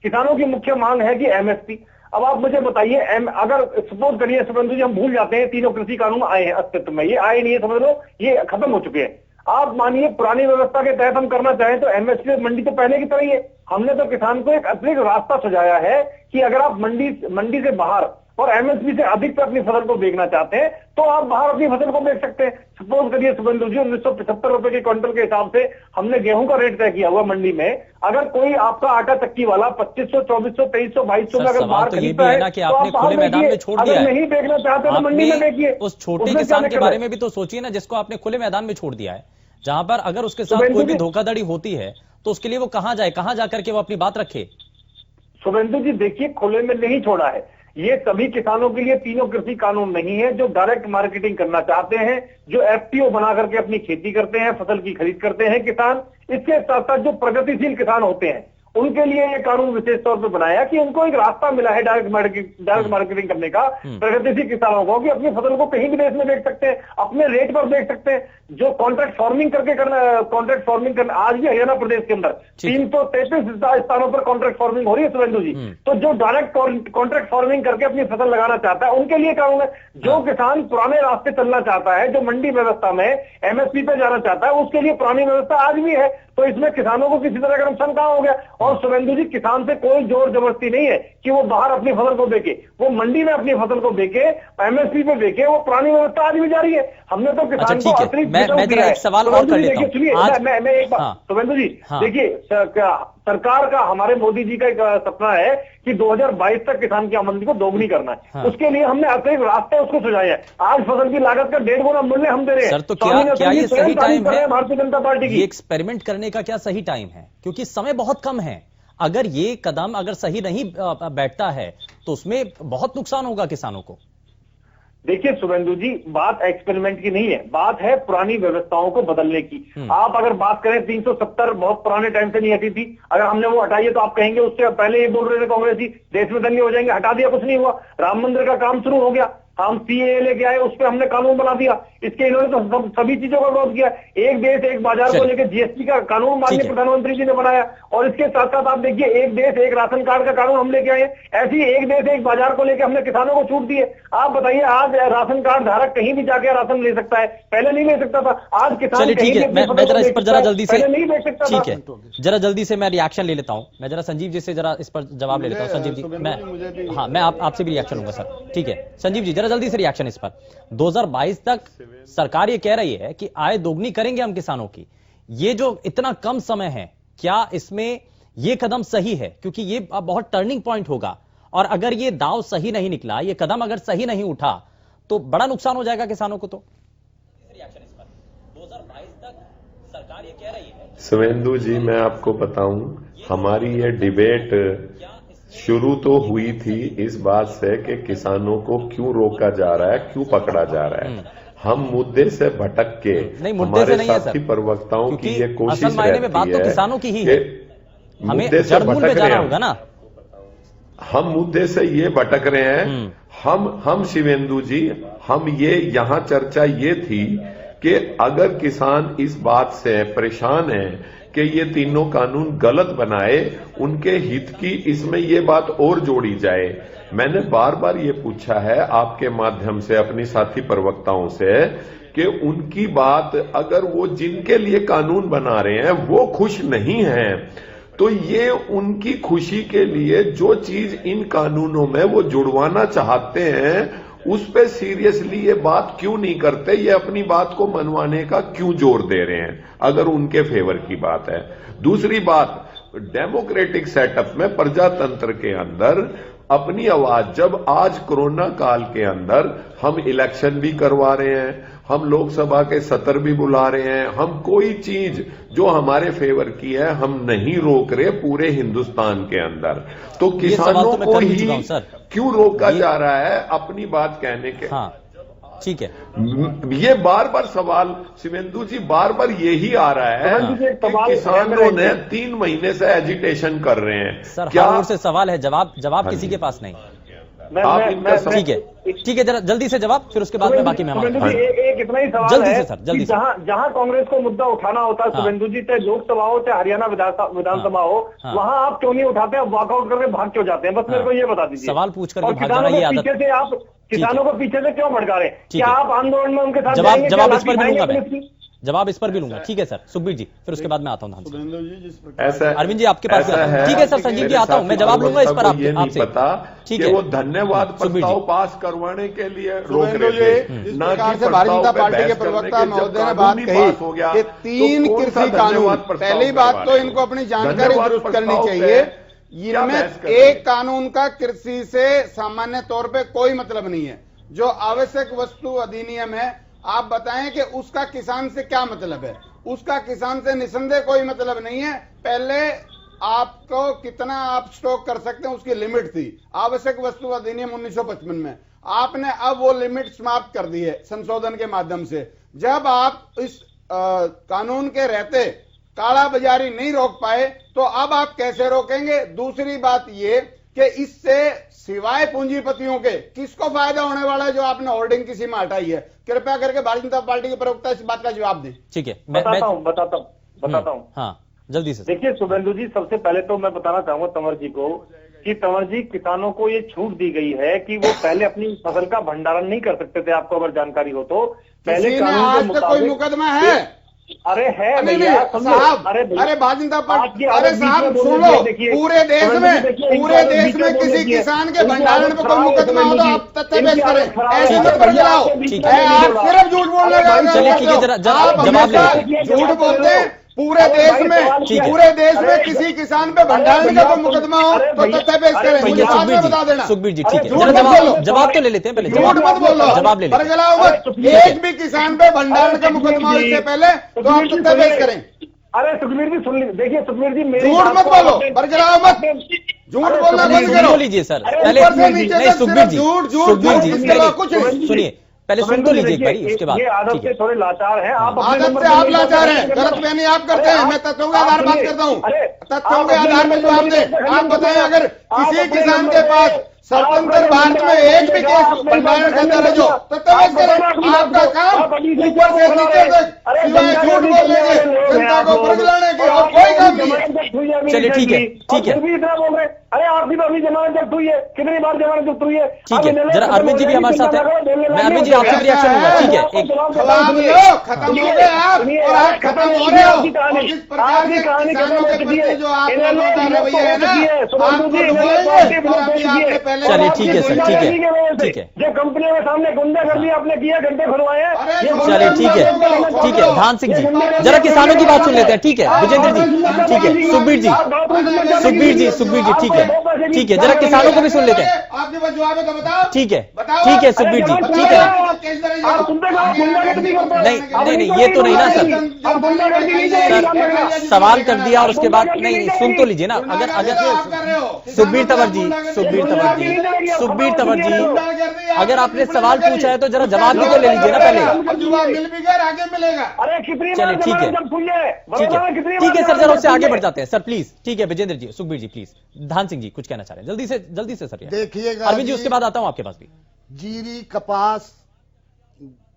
किसानों की मुख्य मांग है कि एमएसपी। अब आप मुझे बताइए, अगर सपोज करिए शुभेंदु जी, हम भूल जाते हैं तीनों कृषि कानून आए हैं अस्तित्व में, ये आए नहीं है, समझ लो ये खत्म हो चुके हैं। आप मानिए पुरानी व्यवस्था के तहत हम करना चाहें तो एमएसपी मंडी तो पहले की तरह ही है। हमने तो किसान को एक अतिरिक्त रास्ता सुझाया है कि अगर आप मंडी से बाहर और एमएसपी से अधिक पे अपनी फसल को बेचना चाहते हैं तो आप बाहर अपनी फसल को बेच सकते हैं। सपोज करिए शुभेंदु जी, 1975 रुपए के क्विंटल के हिसाब से हमने गेहूं का रेट तय किया हुआ मंडी में। अगर कोई आपका आटा चक्की वाला 2500, 2400, 2300, 2200 में अगर बाहर खरीदता है तो आप खुले मैदान में छोड़ दिया है। अगर नहीं बेचना चाहते तो मंडी में बेचिए। उस छोटे किसान के बारे में भी तो सोचिए ना, जिसको आपने खुले मैदान में छोड़ दिया है। जहां पर अगर उसके साथ कोई भी धोखाधड़ी होती है तो उसके लिए वो कहां जाए, कहां जाकर के वो अपनी बात रखे? शुभेंदु जी देखिए, खुले में नहीं छोड़ा है। ये सभी किसानों के लिए तीनों कृषि कानून नहीं है। जो डायरेक्ट मार्केटिंग करना चाहते हैं, जो एफपीओ बना करके अपनी खेती करते हैं, फसल की खरीद करते हैं किसान, इसके साथ साथ जो प्रगतिशील किसान होते हैं, उनके लिए ये कानून विशेष तौर पर बनाया कि उनको एक रास्ता मिला है डायरेक्ट मार्केटिंग करने का, प्रगतिशील किसानों को, कि अपनी फसल को कहीं भी देश में बेच सकते हैं, अपने रेट पर बेच सकते हैं। जो कॉन्ट्रैक्ट फार्मिंग करना आज भी हरियाणा प्रदेश के अंदर 333 स्थानों पर कॉन्ट्रैक्ट फार्मिंग हो रही है शुभेंदु जी। तो जो डायरेक्ट कॉन्ट्रैक्ट फार्मिंग करके अपनी फसल लगाना चाहता है उनके लिए कानून है। जो किसान पुराने रास्ते चलना चाहता है, जो मंडी व्यवस्था में एमएसपी पे जाना चाहता है, उसके लिए पुरानी व्यवस्था आज भी है। तो इसमें किसानों को किसी तरह का नुकसान कहां हो गया? और शुभेंदु जी, किसान से कोई जोर जबरदस्ती नहीं है कि वो बाहर अपनी फसल को बेचे, वो मंडी में अपनी फसल को बेचे, एमएसपी पे बेचे। वो पुरानी व्यवस्था आज भी जारी है। हमने तो किसान को अतिरिक्त मैं जरा एक सवाल और कर लेता हूं। सुनिए, मैं एक बात, शुभेंदु जी देखिए, सरकार का, हमारे मोदी जी का एक सपना है कि 2022 तक किसान की आमदनी को दोगुनी करना है। उसके लिए हमने अतिरिक्त रास्ते उसको सुझाए हैं। आज फसल की लागत का 1.5 गुना मूल्य हम दे रहे हैं। सर, तो क्या ये सही टाइम है भारतीय जनता पार्टी की? एक्सपेरिमेंट करने का क्या सही टाइम है? क्योंकि समय बहुत कम है। अगर ये कदम अगर सही नहीं बैठता है तो उसमें बहुत नुकसान होगा किसानों को। देखिए शुभेंदु जी, बात एक्सपेरिमेंट की नहीं है, बात है पुरानी व्यवस्थाओं को बदलने की। आप अगर बात करें 370 बहुत पुराने टाइम से नहीं हटी थी, अगर हमने वो हटाई है तो आप कहेंगे उससे पहले ये बोल रहे थे कांग्रेस ही देश में दंगे हो जाएंगे, हटा दिया, कुछ नहीं हुआ। राम मंदिर का काम शुरू हो गया, हम सीएए लेके आए, उस पर हमने कानून बना दिया। इसके इन्होंने तो सभी चीजों का विरोध किया। एक देश एक बाजार को लेकर जीएसटी का कानून माननीय प्रधानमंत्री जी ने बनाया, और इसके साथ साथ आप देखिए एक देश एक राशन कार्ड का कानून हम लेके आए। ऐसी एक देश एक बाजार को लेकर हमने किसानों को छूट दी है। आप बताइए, आज राशन कार्ड धारक कहीं भी जाके राशन ले सकता है, पहले नहीं ले सकता था। आज किसान ठीक है, मैं जरा इस पर जरा जल्दी से, नहीं ले सकता। ठीक है, जरा जल्दी से मैं रिएक्शन ले लेता हूं। मैं जरा संजीव जी से जरा इस पर जवाब ले लेता हूं। संजीव जी, मैं आपसे भी रिएक्शन लूंगा सर। ठीक है संजीव जी, जरा जल्दी से रिएक्शन इस पर। 2022 तक सरकार ये कह रही है कि आय दोगुनी करेंगे हम किसानों की। ये जो इतना कम समय है, क्या इसमें ये कदम सही है? क्योंकि ये बहुत टर्निंग पॉइंट होगा, और अगर ये दाव सही नहीं निकला, ये कदम अगर सही नहीं उठा, तो बड़ा नुकसान हो जाएगा किसानों को। तो रिएक्शन इस पर, 2022 तक सरकार ये कह रही है। शुभेंदु जी, मैं आपको बताऊं, हमारी ये डिबेट शुरू तो हुई थी इस बात से कि किसानों को क्यों रोका जा रहा है, क्यों पकड़ा जा रहा है। हम मुद्दे से भटक के हमारे साथी प्रवक्ताओं की ये कोशिश रहती है किसानों की ही है, हमें जड़मूल में जाना होगा ना। हम मुद्दे से ये भटक रहे हैं। हम शिवेंदु जी, हम ये यहां चर्चा ये थी कि अगर किसान इस बात से परेशान है कि ये तीनों कानून गलत बनाए, उनके हित की इसमें ये बात और जोड़ी जाए। मैंने बार बार ये पूछा है आपके माध्यम से अपनी साथी प्रवक्ताओं से कि उनकी बात, अगर वो जिनके लिए कानून बना रहे हैं वो खुश नहीं हैं, तो ये उनकी खुशी के लिए जो चीज इन कानूनों में वो जुड़वाना चाहते हैं उस पे सीरियसली ये बात क्यों नहीं करते, ये अपनी बात को मनवाने का क्यों जोर दे रहे हैं, अगर उनके फेवर की बात है। दूसरी बात, डेमोक्रेटिक सेटअप में प्रजातंत्र के अंदर अपनी आवाज, जब आज कोरोना काल के अंदर हम इलेक्शन भी करवा रहे हैं, हम लोकसभा के सत्र भी बुला रहे हैं, हम कोई चीज जो हमारे फेवर की है हम नहीं रोक रहे पूरे हिंदुस्तान के अंदर, तो किसानों को ही क्यों रोका जा रहा है अपनी बात कहने के? ठीक है, ये बार बार सवाल शिवेंदु जी, बार बार यही आ रहा है कि किसानों ने 3 महीने से एजिटेशन कर रहे हैं। सर क्या हर ओर से सवाल है, जवाब किसी के पास नहीं। ठीक है, जरा जल्दी से जवाब, फिर उसके बाद में बाकी मेहमान। एक इतना ही सवाल जल्दी है से सर, जल्दी। जहां कांग्रेस को मुद्दा उठाना होता है शुभेंदु जी, चाहे लोकसभा हो चाहे हरियाणा विधानसभा हो, वहां आप क्यों नहीं उठाते, आप वॉकआउट करके भाग क्यों जाते हैं? बस मेरे को ये बता दीजिए। सवाल पूछ करके भाग जाना ये आदत। पीछे से आप किसानों को पीछे से क्यों भड़का रहे हैं? क्या आप आंदोलन में उनके साथ जवाब इस पर भी लूंगा मैं, जवाब इस पर भी लूंगा। ठीक है सर, सुखबीर जी, फिर उसके बाद मैं आता हूँ। ऐसा अरविंद जी आपके पास है। ठीक है सर, संजीव जी आता हूँ, मैं जवाब लूंगा इस पर आपसे। पता ठीक है, वो धन्यवाद प्रस्ताव पास करवाने के लिए रोक रहे थे, ना कि भारतीय जनता पार्टी के प्रवक्ता महोदय ने बात कही कि 3 कृषि कानून, पहली बात तो इनको अपनी जानकारी दुरुस्त करनी चाहिए। इनमें एक कानून का कृषि से सामान्य तौर पे कोई मतलब नहीं है। जो आवश्यक वस्तु अधिनियम है, आप बताएं कि उसका किसान से क्या मतलब है। उसका किसान से निसंदेह कोई मतलब नहीं है। पहले आपको कितना आप स्टॉक कर सकते हैं उसकी लिमिट थी आवश्यक वस्तु अधिनियम 1955 में। आपने अब वो लिमिट समाप्त कर दी है संशोधन के माध्यम से। जब आप इस कानून के रहते काला बाजारी नहीं रोक पाए तो अब आप कैसे रोकेंगे? दूसरी बात ये कि इससे सिवाय पूंजीपतियों के किसको फायदा होने वाला है जो आपने होल्डिंग की सीमा हटाई है? कृपया करके भारतीय जनता पार्टी के प्रवक्ता इस बात का जवाब दें। ठीक है, बताता हूं। हाँ, जल्दी से। देखिए शुभेंदु जी, सबसे पहले तो मैं बताना चाहूंगा तंवर जी को कि तंवर जी, किसानों को ये छूट दी गई है कि वो पहले अपनी फसल का भंडारण नहीं कर सकते थे। आपको अगर जानकारी हो तो पहले आज तक कोई मुकदमा है? अरे है भैया साहब, अरे भारतीय जनता पार्टी, अरे साहब सुन लो, पूरे देश में किसी किसान के भंडारण पर कोई मुकदमा हो तो आप तथ्य पेश करें, ऐसे मत कर जाओ। आप सिर्फ झूठ बोलने लगे, आप हमेशा झूठ बोलते हैं। पूरे देश में किसी किसान पे भंडारण का कोई मुकदमा हो तो तथ्य पेश करें, मुझे बाद में बता देना। सुखबीर जी ठीक है, जवाब तो ले लेते हैं पहले। झूठ मत बोलो, जवाब ले लेते हैं। एक भी किसान पे भंडारण का मुकदमा हो इससे पहले तो आप तथ्य पेश करें। अरे सुखबीर जी सुन लीजिए, देखिए सुखबीर जी, झूठ मत बोलो, बरगलाओ मत, झूठ बोलना बंद करो। लीजिए सर, पहले सुखबीर जी, सुखबीर जी कुछ सुनिए, पहले सुन तो लीजिए एक बारी, उसके बाद। ये आदत से थोड़े लाचार हैं आप, आदत से आप लाचार हैं, गलत बयानी आप करते हैं। मैं तथ्यों के आधार बात करता हूँ, तथ्यों के आधार पर जवाब दें। आप बताएं, अगर किसी किसान के पास स्वतंत्र भारत में एक भी केस भंडारण का दर्ज हो तो तब करें। आपका काम ऊपर से नीचे तक सिवाय झूठ बोलने के, जनता को बरगलाने के और कोई काम नहीं है। चलिए ठीक है, ठीक है। इतना बोल रहे, अरे आपकी तो अभी जमानत जब्त हुई है, कितनी बार जमानत जब्त हुई है? ठीक है, जरा अरविंद जी भी हमारे साथ है। मैं अरविंद जी आपसे भी रिएक्शन होगा। ठीक है, खत्म हो गए आप और आप खत्म हो रहे हो। जिस प्रकार से किसानों के प्रति जो आपका रवैया है ना, आप बोलेंगे। चलिए ठीक है सर, ठीक है, ठीक है। जो कंपनी में सामने गुंडागर्दी आपने किया, घंटे खुलवाए हैं। चलिए ठीक है, ठीक है। धान सिंह जी, जरा किसानों की बात सुन लेते हैं। ठीक है विजेंद्र जी, ठीक है। सुखबीर जी, ठीक है, ठीक है। जरा किसानों को भी सुन लेते हैं। आपके पास जवाब है तो बताओ। ठीक है, ठीक है सुखबीर जी, ठीक है। नहीं, ये तो नहीं ना सर, सवाल कर दिया और उसके बाद नहीं, सुन तो लीजिए ना। अगर सुखबीर तंवर जी, अगर आपने सवाल पूछा है तो जरा जवाब भी तो ले लीजिए ना पहले। जवाब मिल भी गया, आगे मिलेगा। अरे कितनी चलिए ठीक है, ठीक है सर, जरा उससे आगे बढ़ जाते हैं सर प्लीज। ठीक है विजेंद्र जी, सुखबीर जी प्लीज। धान सिंह जी कुछ कहना चाह रहे हैं, जल्दी से सर। देखिएगा अरविंद जी, उसके बाद आता हूं आपके पास भी। जीरी कपास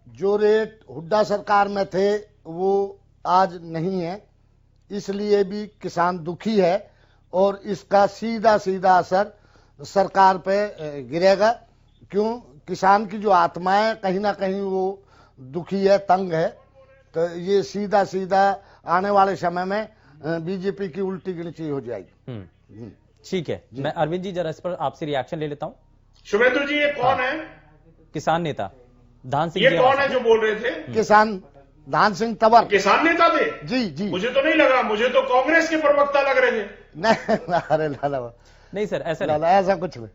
जो रेट हुड्डा सरकार में थे वो आज नहीं है, इसलिए भी किसान दुखी है और इसका सीधा असर सरकार पे गिरेगा। क्यों? किसान की जो आत्मा है कहीं ना कहीं वो दुखी है, तंग है। तो ये सीधा आने वाले समय में बीजेपी की उल्टी गिनती हो जाएगी। ठीक है, मैं अरविंद जी जरा इस पर आपसे रिएक्शन ले लेता हूं। शुभेंद्र जी, ये कौन है? किसान नेता धान सिंह। ये कौन है जो बोल रहे थे? किसान धान सिंह तंवर। किसान नेता थे? जी। मुझे तो नहीं लगा, मुझे तो कांग्रेस के प्रवक्ता लग रहे थे। नहीं, अरे लाला नहीं सर, ऐसा कुछ नहीं।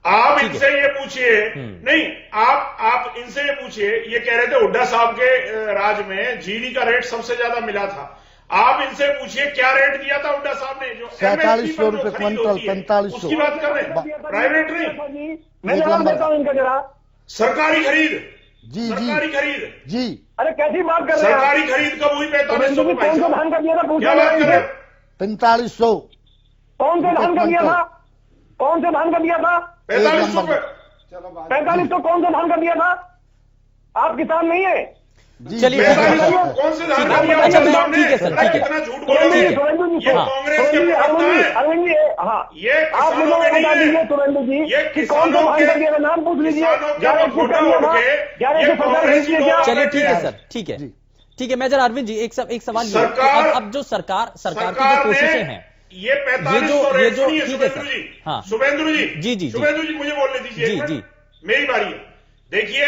आप इनसे ये पूछिए, नहीं आप इनसे ये पूछिए, ये कह रहे थे हुड्डा साहब के राज में जीरी का रेट सबसे ज्यादा मिला था। आप इनसे पूछिए क्या रेट दिया था हुड्डा साहब ने? जो 4700 रुपए क्विंटल, 4500 उसकी बात कर रहे हैं, प्राइवेट नहीं। मैं जवाब देता हूं इनका जरा। सरकारी खरीद, जी सरकारी खरीद जी। अरे कैसी बात कर रहे हैं? सरकारी खरीद कब हुई? 4500 कौन सा धान का दिया था? क्या बात कर रहे हैं? 4500। कौन से धान का दिया था? कौन से धान का दिया था? 4500। 4500 कौन से धान का दिया था? आप किसान नहीं है? चलिए कौन से धान का दिया? अच्छा ठीक है सर, ठीक है। इतना झूठ बोलोगे, ये कांग्रेस के प्रवक्ता है। अरविंद जी, हाँ, ये आप मुझे बता दीजिए सुरेंद्र जी, ये कौन सा धान का दिया था? नाम पूछ लीजिए। 11 चलिए ठीक है सर, ठीक है, ठीक है। मैं जरा अरविंद जी एक सवाल, अब जो सरकार की जो कोशिशें हैं, ये 4500 ठीक है सर। हाँ शुभेंद्र जी, जी शुभेंद्र जी मुझे बोलने दीजिए। जी मेरी बारी है। देखिए,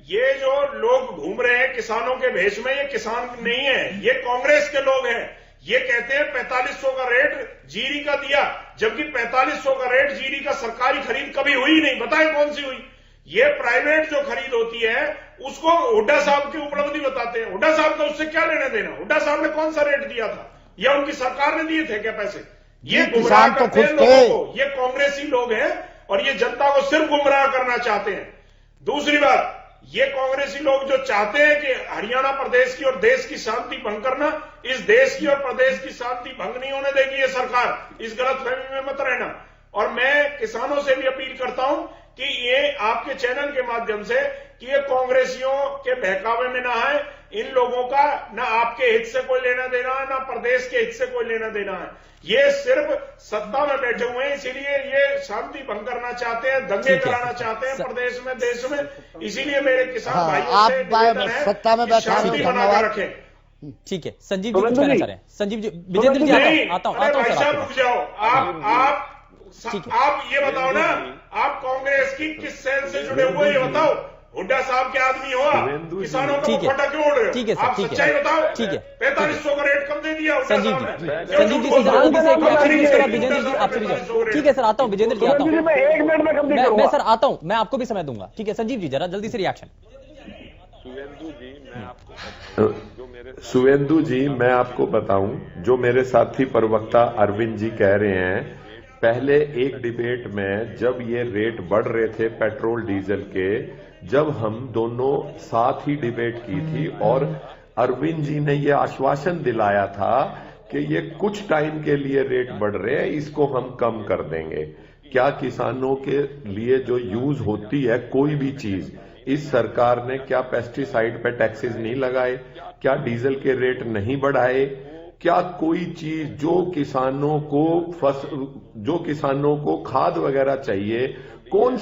ये जो लोग घूम रहे हैं किसानों के भेष में, ये किसान नहीं है, ये कांग्रेस के लोग हैं। ये कहते हैं 4500 का रेट जीरी का दिया, जबकि 4500 का रेट जीरी का सरकारी खरीद कभी हुई नहीं। बताएं कौन सी हुई? ये प्राइवेट जो खरीद होती है उसको हुड्डा साहब की उपलब्धि बताते हैं। हुड्डा साहब का उससे क्या लेना देना? हुड्डा साहब ने कौन सा रेट दिया था? या उनकी सरकार ने दिए थे क्या पैसे? ये गुमराह करते हैं लोगों को। ये कांग्रेसी लोग हैं और ये जनता को सिर्फ गुमराह करना चाहते हैं। दूसरी बात, ये कांग्रेसी लोग जो चाहते हैं कि हरियाणा प्रदेश की और देश की शांति भंग करना, इस देश की और प्रदेश की शांति भंग नहीं होने देगी ये सरकार। इस गलतफहमी में मत रहना। और मैं किसानों से भी अपील करता हूं कि ये आपके चैनल के माध्यम से कि ये कांग्रेसियों के बहकावे में ना आए। इन लोगों का ना आपके हित से कोई लेना देना है, ना प्रदेश के हित से कोई लेना देना है। ये सिर्फ सत्ता में बैठे हुए हैं, इसीलिए ये शांति भंग करना चाहते हैं, दंगे कराना चाहते हैं प्रदेश में, देश में। इसीलिए मेरे किसान भाइयों से निवेदन है सत्ता में बैठा शांति बनाकर रखें। ठीक है, संजीव जी कुछ कहना चाह रहे हैं? संजीव जी, विजेंद्र जी आता हूं भाई साहब रुक जाओ। आप ये बताओ ना, आप कांग्रेस की किस सेल से जुड़े हुए ये बताओ। हुड्डा साहब के आदमी हो, किसानों को फटा क्यों उड़ रहे हो? ठीक है सर, आप ठीक है, सच्चाई बताओ। ठीक है, 4500 का रेट कम दे दिया संजीव जी। संजीव जी से जल्दी से एक आखिरी उसके बाद विजेंद्र जी आपसे भी जाओ। ठीक है सर, आता हूं विजेंद्र जी, आता हूं। मैं 1 मिनट में कम मैं सर आता हूं, मैं आपको भी समय दूंगा। ठीक है संजीव जी, जरा जल्दी से रिएक्शन। सुवेंदु जी, मैं आपको बताऊं, जो मेरे साथी प्रवक्ता अरविंद जी कह रहे हैं, पहले एक डिबेट में जब ये रेट बढ़ रहे थे पेट्रोल डीजल के, जब हम दोनों साथ ही डिबेट की थी और अरविंद जी ने ये आश्वासन दिलाया था कि ये कुछ टाइम के लिए रेट बढ़ रहे हैं, इसको हम कम कर देंगे। क्या किसानों के लिए जो यूज होती है कोई भी चीज, इस सरकार ने क्या पेस्टिसाइड पे टैक्सेस नहीं लगाए? क्या डीजल के रेट नहीं बढ़ाए? क्या कोई चीज जो किसानों को खाद वगैरह चाहिए, कौन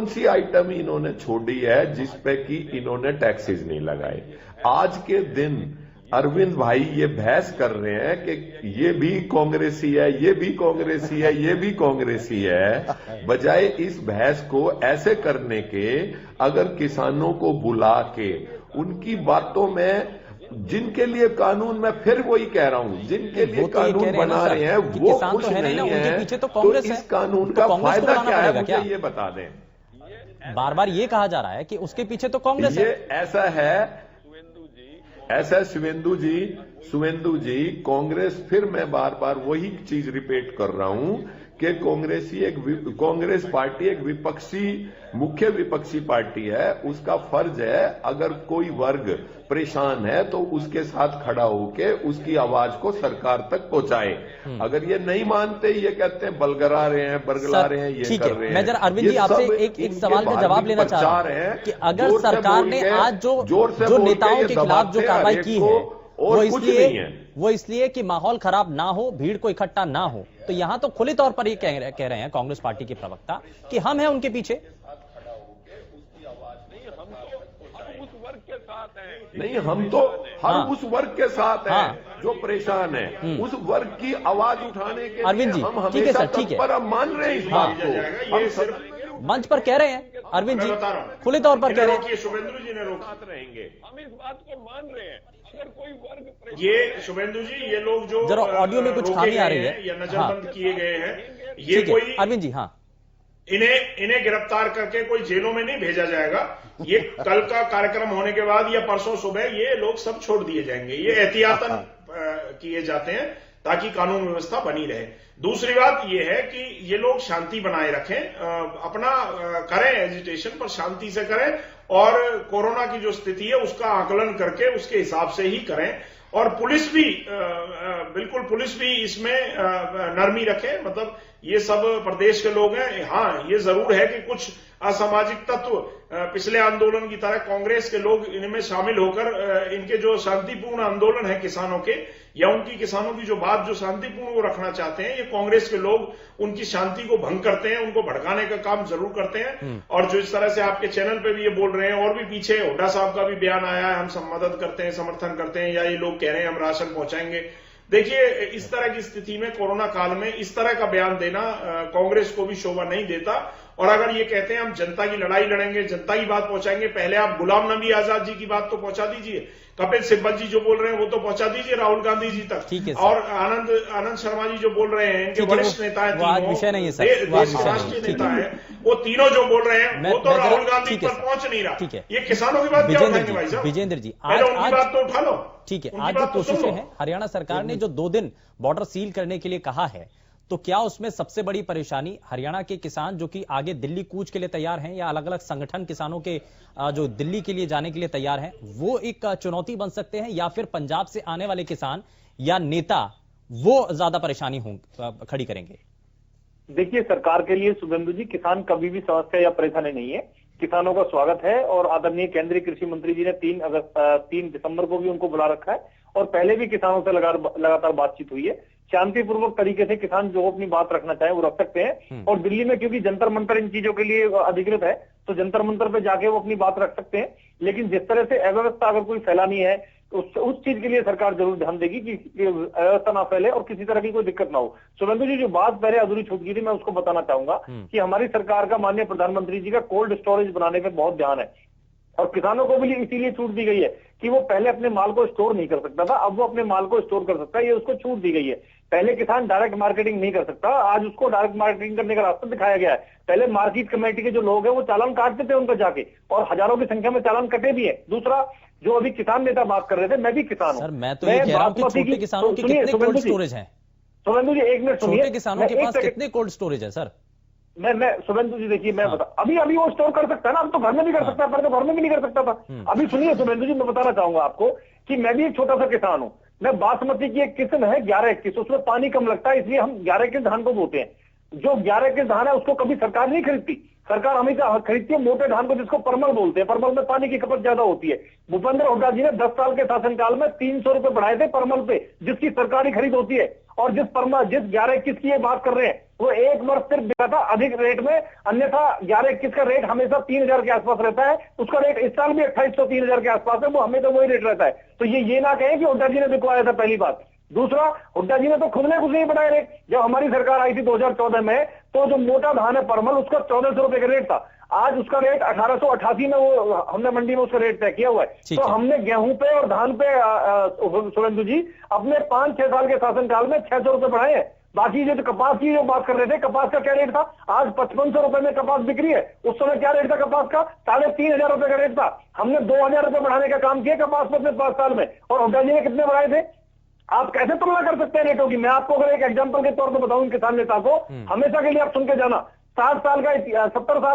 सी आइटम इन्होंने छोड़ी है जिस पे कि इन्होंने टैक्सेस नहीं लगाए? आज के दिन अरविंद भाई ये बहस कर रहे हैं कि ये भी कांग्रेसी है, ये भी कांग्रेसी है, ये भी कांग्रेसी है। बजाय इस बहस को ऐसे करने के, अगर किसानों को बुला के उनकी बातों में, जिनके लिए कानून, मैं फिर वही कह रहा हूं, जिनके लिए कानून बना रहे हैं वो खुश नहीं है, तो इस कानून का फायदा क्या है मुझे ये बता दें। बार बार ये कहा जा रहा है कि उसके पीछे तो कांग्रेस है। ऐसा है सुवेंदु जी, कांग्रेस, फिर मैं बार बार वही चीज रिपीट कर रहा हूं कि कांग्रेस पार्टी एक मुख्य विपक्षी पार्टी है। उसका फर्ज है, अगर कोई वर्ग परेशान है तो उसके साथ खड़ा होके उसकी आवाज को सरकार तक पहुंचाए। अगर ये नहीं मानते, ये कहते हैं बलगरा रहे हैं, बरगला रहे हैं, ये कर रहे हैं। मैं जरा अरविंद जी आपसे एक सवाल का जवाब लेना चाह रहा हूं कि अगर सरकार ने आज जो नेताओं के खिलाफ जो कार्रवाई की है वो इसलिए कि माहौल खराब ना हो, भीड़ को इकट्ठा ना हो, तो यहां तो खुले तौर पर ये कह रहे हैं कांग्रेस पार्टी के प्रवक्ता कि हम हैं उनके पीछे। नहीं, हम तो उस वर्ग के साथ हैं जो परेशान है। उस वर्ग की आवाज उठाने के अरविंद जी, हम ठीक है सर, ठीक है, पर हम मान रहे हैं इस बात को। हम सिर्फ मंच पर कह रहे हैं अरविंद जी, खुले तौर पर कह रहे हैं। शुभेंदु जी ने रोका रहेंगे, हम इस बात को मान रहे हैं। अगर कोई वर्ग, ये शुभेंदु जी, ये लोग जो जरा ऑडियो में कुछ खामी आ रही है या नजरबंद किए गए हैं, ये कोई अरविंद जी, हाँ, इन्हें गिरफ्तार करके कोई जेलों में नहीं भेजा जाएगा। ये कल का कार्यक्रम होने के बाद या परसों सुबह ये लोग सब छोड़ दिए जाएंगे। ये एहतियातन किए जाते हैं ताकि कानून व्यवस्था बनी रहे। दूसरी बात ये है कि ये लोग शांति बनाए रखें, अपना करें एजिटेशन, पर शांति से करें, और कोरोना की जो स्थिति है उसका आकलन करके उसके हिसाब से ही करें। और पुलिस भी पुलिस भी इसमें नरमी रखे। मतलब ये सब प्रदेश के लोग हैं। हाँ, ये जरूर है कि कुछ असामाजिक तत्व पिछले आंदोलन की तरह कांग्रेस के लोग इनमें शामिल होकर इनके जो शांतिपूर्ण आंदोलन है किसानों के, या उनकी किसानों की जो बात जो शांतिपूर्ण वो रखना चाहते हैं, ये कांग्रेस के लोग उनकी शांति को भंग करते हैं, उनको भड़काने का काम जरूर करते हैं। और जो इस तरह से आपके चैनल पे भी ये बोल रहे हैं, और भी पीछे हुड्डा साहब का भी बयान आया है, हम मदद करते हैं, समर्थन करते हैं, या ये लोग कह रहे हैं हम राशन पहुंचाएंगे। देखिए, इस तरह की स्थिति में, कोरोना काल में इस तरह का बयान देना कांग्रेस को भी शोभा नहीं देता। और अगर ये कहते हैं हम जनता की लड़ाई लड़ेंगे, जनता की बात पहुंचाएंगे, पहले आप गुलाम नबी आजाद जी की बात तो पहुंचा दीजिए, कपिल सिब्बल जी जो बोल रहे हैं वो तो पहुंचा दीजिए राहुल गांधी जी तक, ठीक है और आनंद शर्मा जी जो बोल रहे हैं, इनके वरिष्ठ नेता है तीनों, विषय नहीं है सर, देश के राष्ट्रीय नेता है, वो तीनों जो बोल रहे हैं वो तो राहुल गांधी पर पहुंच नहीं रहा। ठीक है, ये किसानों की बात क्या उठाएंगे भाई साहब? विजेंद्र जी, पहले उनकी बात तो उठा लो। ठीक है, आज जो कोशिशें हैं, हरियाणा सरकार ने जो 2 दिन बॉर्डर सील करने के लिए कहा है, तो क्या उसमें सबसे बड़ी परेशानी हरियाणा के किसान जो कि आगे दिल्ली कूच के लिए तैयार हैं, या अलग अलग संगठन किसानों के जो दिल्ली के लिए जाने के लिए तैयार हैं, वो एक चुनौती बन सकते हैं, या फिर पंजाब से आने वाले किसान या नेता वो ज्यादा परेशानी खड़ी करेंगे? देखिए, सरकार के लिए शुभेंदु जी किसान कभी भी समस्या या परेशानी नहीं है। किसानों का स्वागत है और आदरणीय केंद्रीय कृषि मंत्री जी ने 3 दिसंबर को भी उनको बुला रखा है और पहले भी किसानों से लगातार बातचीत हुई है। शांतिपूर्वक तरीके से किसान जो अपनी बात रखना चाहे वो रख सकते हैं, और दिल्ली में क्योंकि जंतर मंतर इन चीजों के लिए अधिकृत है तो जंतर मंतर पे जाके वो अपनी बात रख सकते हैं। लेकिन जिस तरह से अव्यवस्था अगर कोई फैलानी है उस चीज के लिए सरकार जरूर ध्यान देगी कि अव्यवस्था ना फैले और किसी तरह की कोई दिक्कत ना हो। शुभेंदु जी, जो बात पहले अधूरी छूट गई थी, मैं उसको बताना चाहूंगा कि हमारी सरकार का माननीय प्रधानमंत्री जी का कोल्ड स्टोरेज बनाने पे बहुत ध्यान है, और किसानों को भी इसीलिए छूट दी गई है कि वो पहले अपने माल को स्टोर नहीं कर सकता था, अब वो अपने माल को स्टोर कर सकता है, ये उसको छूट दी गई है। पहले किसान डायरेक्ट मार्केटिंग नहीं कर सकता, आज उसको डायरेक्ट मार्केटिंग करने का रास्ता दिखाया गया है। पहले मार्केट कमेटी के जो लोग हैं वो चालान काटते थे उनका जाके, और हजारों की संख्या में चालान कटे भी है। दूसरा, जो अभी किसान नेता बात कर रहे थे, मैं भी किसान हूं सर, मैं तो ये कह रहा हूं कि छोटे किसानों के कितने कोल्ड स्टोरेज हैं? शुभेंदु जी, 1 मिनट सुनिए, छोटे किसानों के पास कितने कोल्ड स्टोरेज है सर? मैं शुभेंदु जी देखिए, मैं बता, अभी वो स्टोर कर सकता है ना, अब तो घर में भी कर सकता है, पहले तो घर में भी नहीं कर सकता था। अभी सुनिए शुभेंदु जी, मैं बताना चाहूंगा आपको कि मैं भी एक छोटा सा किसान हूं। मैं बासमती की एक किस्म है 1121, उसमें पानी कम लगता है, इसलिए हम 1121 धान को बोते हैं। जो 1121 धान है उसको कभी सरकार नहीं खरीदती, सरकार हमेशा खरीदती है मोटे धान को, जिसको परमल बोलते हैं। परमल में पानी की खपत ज्यादा होती है। भूपेंद्र हुड्डा जी ने 10 साल के शासनकाल में 300 रुपए बढ़ाए थे परमल पे, जिसकी सरकारी खरीद होती है। और जिस 1121 की ये बात कर रहे हैं वो एक वर्ष सिर्फ बिका था अधिक रेट में, अन्यथा 1121 का रेट हमेशा 3000 के आसपास रहता है। उसका रेट इस साल भी 2800 3000 के आसपास है, वो हमें तो वही रेट रहता है। तो ये ना कहें कि हुड्डा जी ने बिकवाया था, पहली बात। दूसरा, हुड्डा जी ने तो खुद ने कुछ नहीं बढ़ाया रेट। जब हमारी सरकार आई थी 2014 में, तो जो मोटा धान है परमल, उसका 1400 रुपए का रेट था। आज उसका रेट 1888 में वो हमने मंडी में उसका रेट तय किया हुआ है। तो हमने गेहूं पे और धान पे सुरेंद्र जी अपने 5-6 साल के शासनकाल में 600 रुपए बढ़ाए हैं। बाकी जो कपास की जो बात कर रहे थे, कपास का क्या रेट था? आज 5500 रुपए में कपास बिक्री है। उस समय क्या रेट था कपास का? 3500 रुपए का रेट था। हमने 2000 रुपए बढ़ाने का काम किया कपास पर अपने 5 साल में, और हुड्डा जी ने कितने बढ़ाए थे? आप कैसे तुलना कर सकते हैं रेटों की? मैं आपको अगर एक एग्जांपल के तौर पर बताऊं किसान नेता को, हमेशा के लिए आप सुन के जाना, 70 साल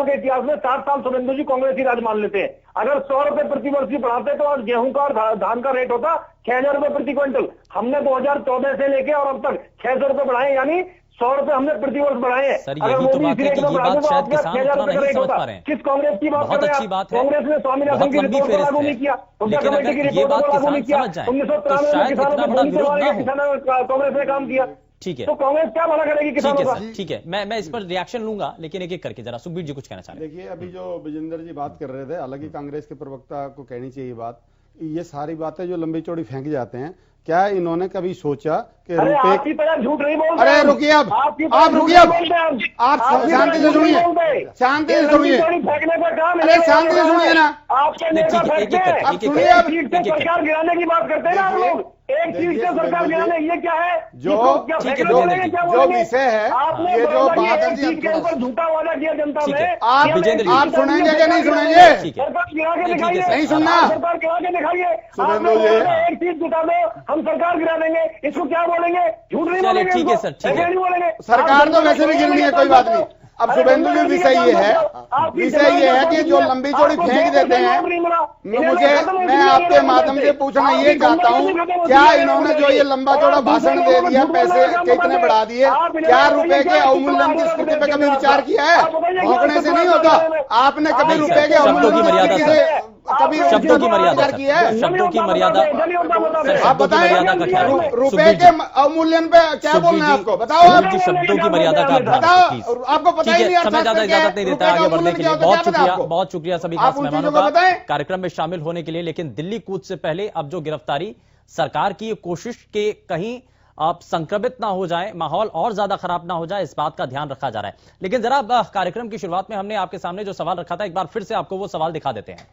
के इतिहास में 60 साल शुभेंदु जी कांग्रेस ही राज मान लेते हैं। अगर 100 रुपए प्रति वर्ष भी बढ़ाते तो आज गेहूं का और धान का रेट होता 6000 रुपए प्रति क्विंटल। हमने 2014 से लेके और अब तक 600 रुपए बढ़ाए, यानी 100 रुपए हमने प्रति वर्ष बढ़ाए हैं। सर, यही तो बात है कि ये बात शायद किसान उतना नहीं समझ पा रहे हैं। किस कांग्रेस की बात? बहुत अच्छी बात है, कांग्रेस ने स्वामीनाथन की रिपोर्ट को लागू नहीं किया, लेकिन अगर ये बात किसान समझ जाए तो शायद इतना बड़ा विरोध ना हो। कांग्रेस ने काम किया, ठीक है, तो कांग्रेस क्या भला करेगी किसानों का? ठीक है, मैं इस पर रिएक्शन लूंगा, लेकिन एक एक करके जरा सुखबीर जी कुछ कहना चाह रहे हैं। देखिए, अभी जो विजेंद्र जी बात कर रहे थे, हालांकि कांग्रेस के प्रवक्ता को कहनी चाहिए बात, ये सारी बातें जो लंबी चौड़ी फेंक जाते हैं, क्या इन्होंने कभी सोचा कि आपकी तरह झूठ नहीं बोलते? अरे रुकिए, आप रुकिए, आप शांति से सुनिए, शांति से सुनिए, अरे शांति से सुनिए ना, आपके नेता फेंकते हैं, आप सुनिए, आप सरकार गिराने की बात करते हैं ना आप लोग, एक सीट से सरकार गिराने, ये क्या है? जो विषय है, ये जो बात के ऊपर झूठा वादा किया जनता में, आप सुनेंगे कि नहीं सुनेंगे? सरकार गिरा के दिखाइए, नहीं सुनना, सरकार गिरा के दिखाइए। एक सीट जिता दो, हम सरकार गिरा देंगे, इसको क्या बोलेंगे? झूठ नहीं बोलेंगे, ठीक है सर, ठीक है, नहीं बोलेंगे। सरकार तो वैसे भी गिरनी है, कोई बात नहीं। अब शुभेंदु जी, विषय ये है कि जो लंबी चौड़ी फेंक देते हैं, मैं आपके माध्यम से पूछना ये चाहता हूँ, क्या इन्होंने जो ये लंबा चौड़ा भाषण दे दिया, पैसे कितने बढ़ा दिए, क्या रुपए के अवमूल्यन की स्थिति पे कभी विचार किया है? भौंकने से नहीं होता। आपने कभी रुपए के अवमूल्यन की कभी शब्दों की मर्यादा, शब्दों की मर्यादा, आप बताएं, रुपए के अवमूल्यन पे क्या बोलना है आपको? बताओ आप, शब्दों की मर्यादा का बताओ, आपको पता ही नहीं। समय ज्यादा इजाजत नहीं देता आगे बढ़ने के लिए। बहुत शुक्रिया सभी खास मेहमानों का कार्यक्रम में शामिल होने के लिए। लेकिन दिल्ली कूच से पहले अब जो गिरफ्तारी, सरकार की कोशिश के कहीं आप संक्रमित ना हो जाए, माहौल और ज्यादा खराब ना हो जाए, इस बात का ध्यान रखा जा रहा है। लेकिन जरा कार्यक्रम की शुरुआत में हमने आपके सामने जो सवाल रखा था, एक बार फिर से आपको वो सवाल दिखा देते हैं।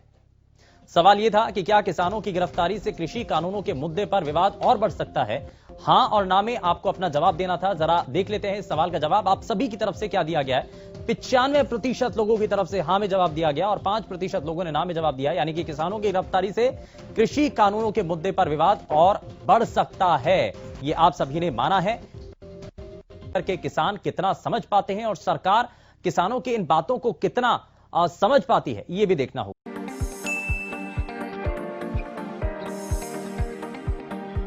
सवाल यह था कि क्या किसानों की गिरफ्तारी से कृषि कानूनों के मुद्दे पर विवाद और बढ़ सकता है? हां और ना में आपको अपना जवाब देना था। जरा देख लेते हैं इस सवाल का जवाब आप सभी की तरफ से क्या दिया गया है। 95% लोगों की तरफ से हां में जवाब दिया गया और 5% लोगों ने ना में जवाब दिया, यानी कि किसानों की गिरफ्तारी से कृषि कानूनों के मुद्दे पर विवाद और बढ़ सकता है। ये आप सभी ने माना है। करके किसान कितना समझ पाते हैं और सरकार किसानों की इन बातों को कितना समझ पाती है, ये भी देखना होगा।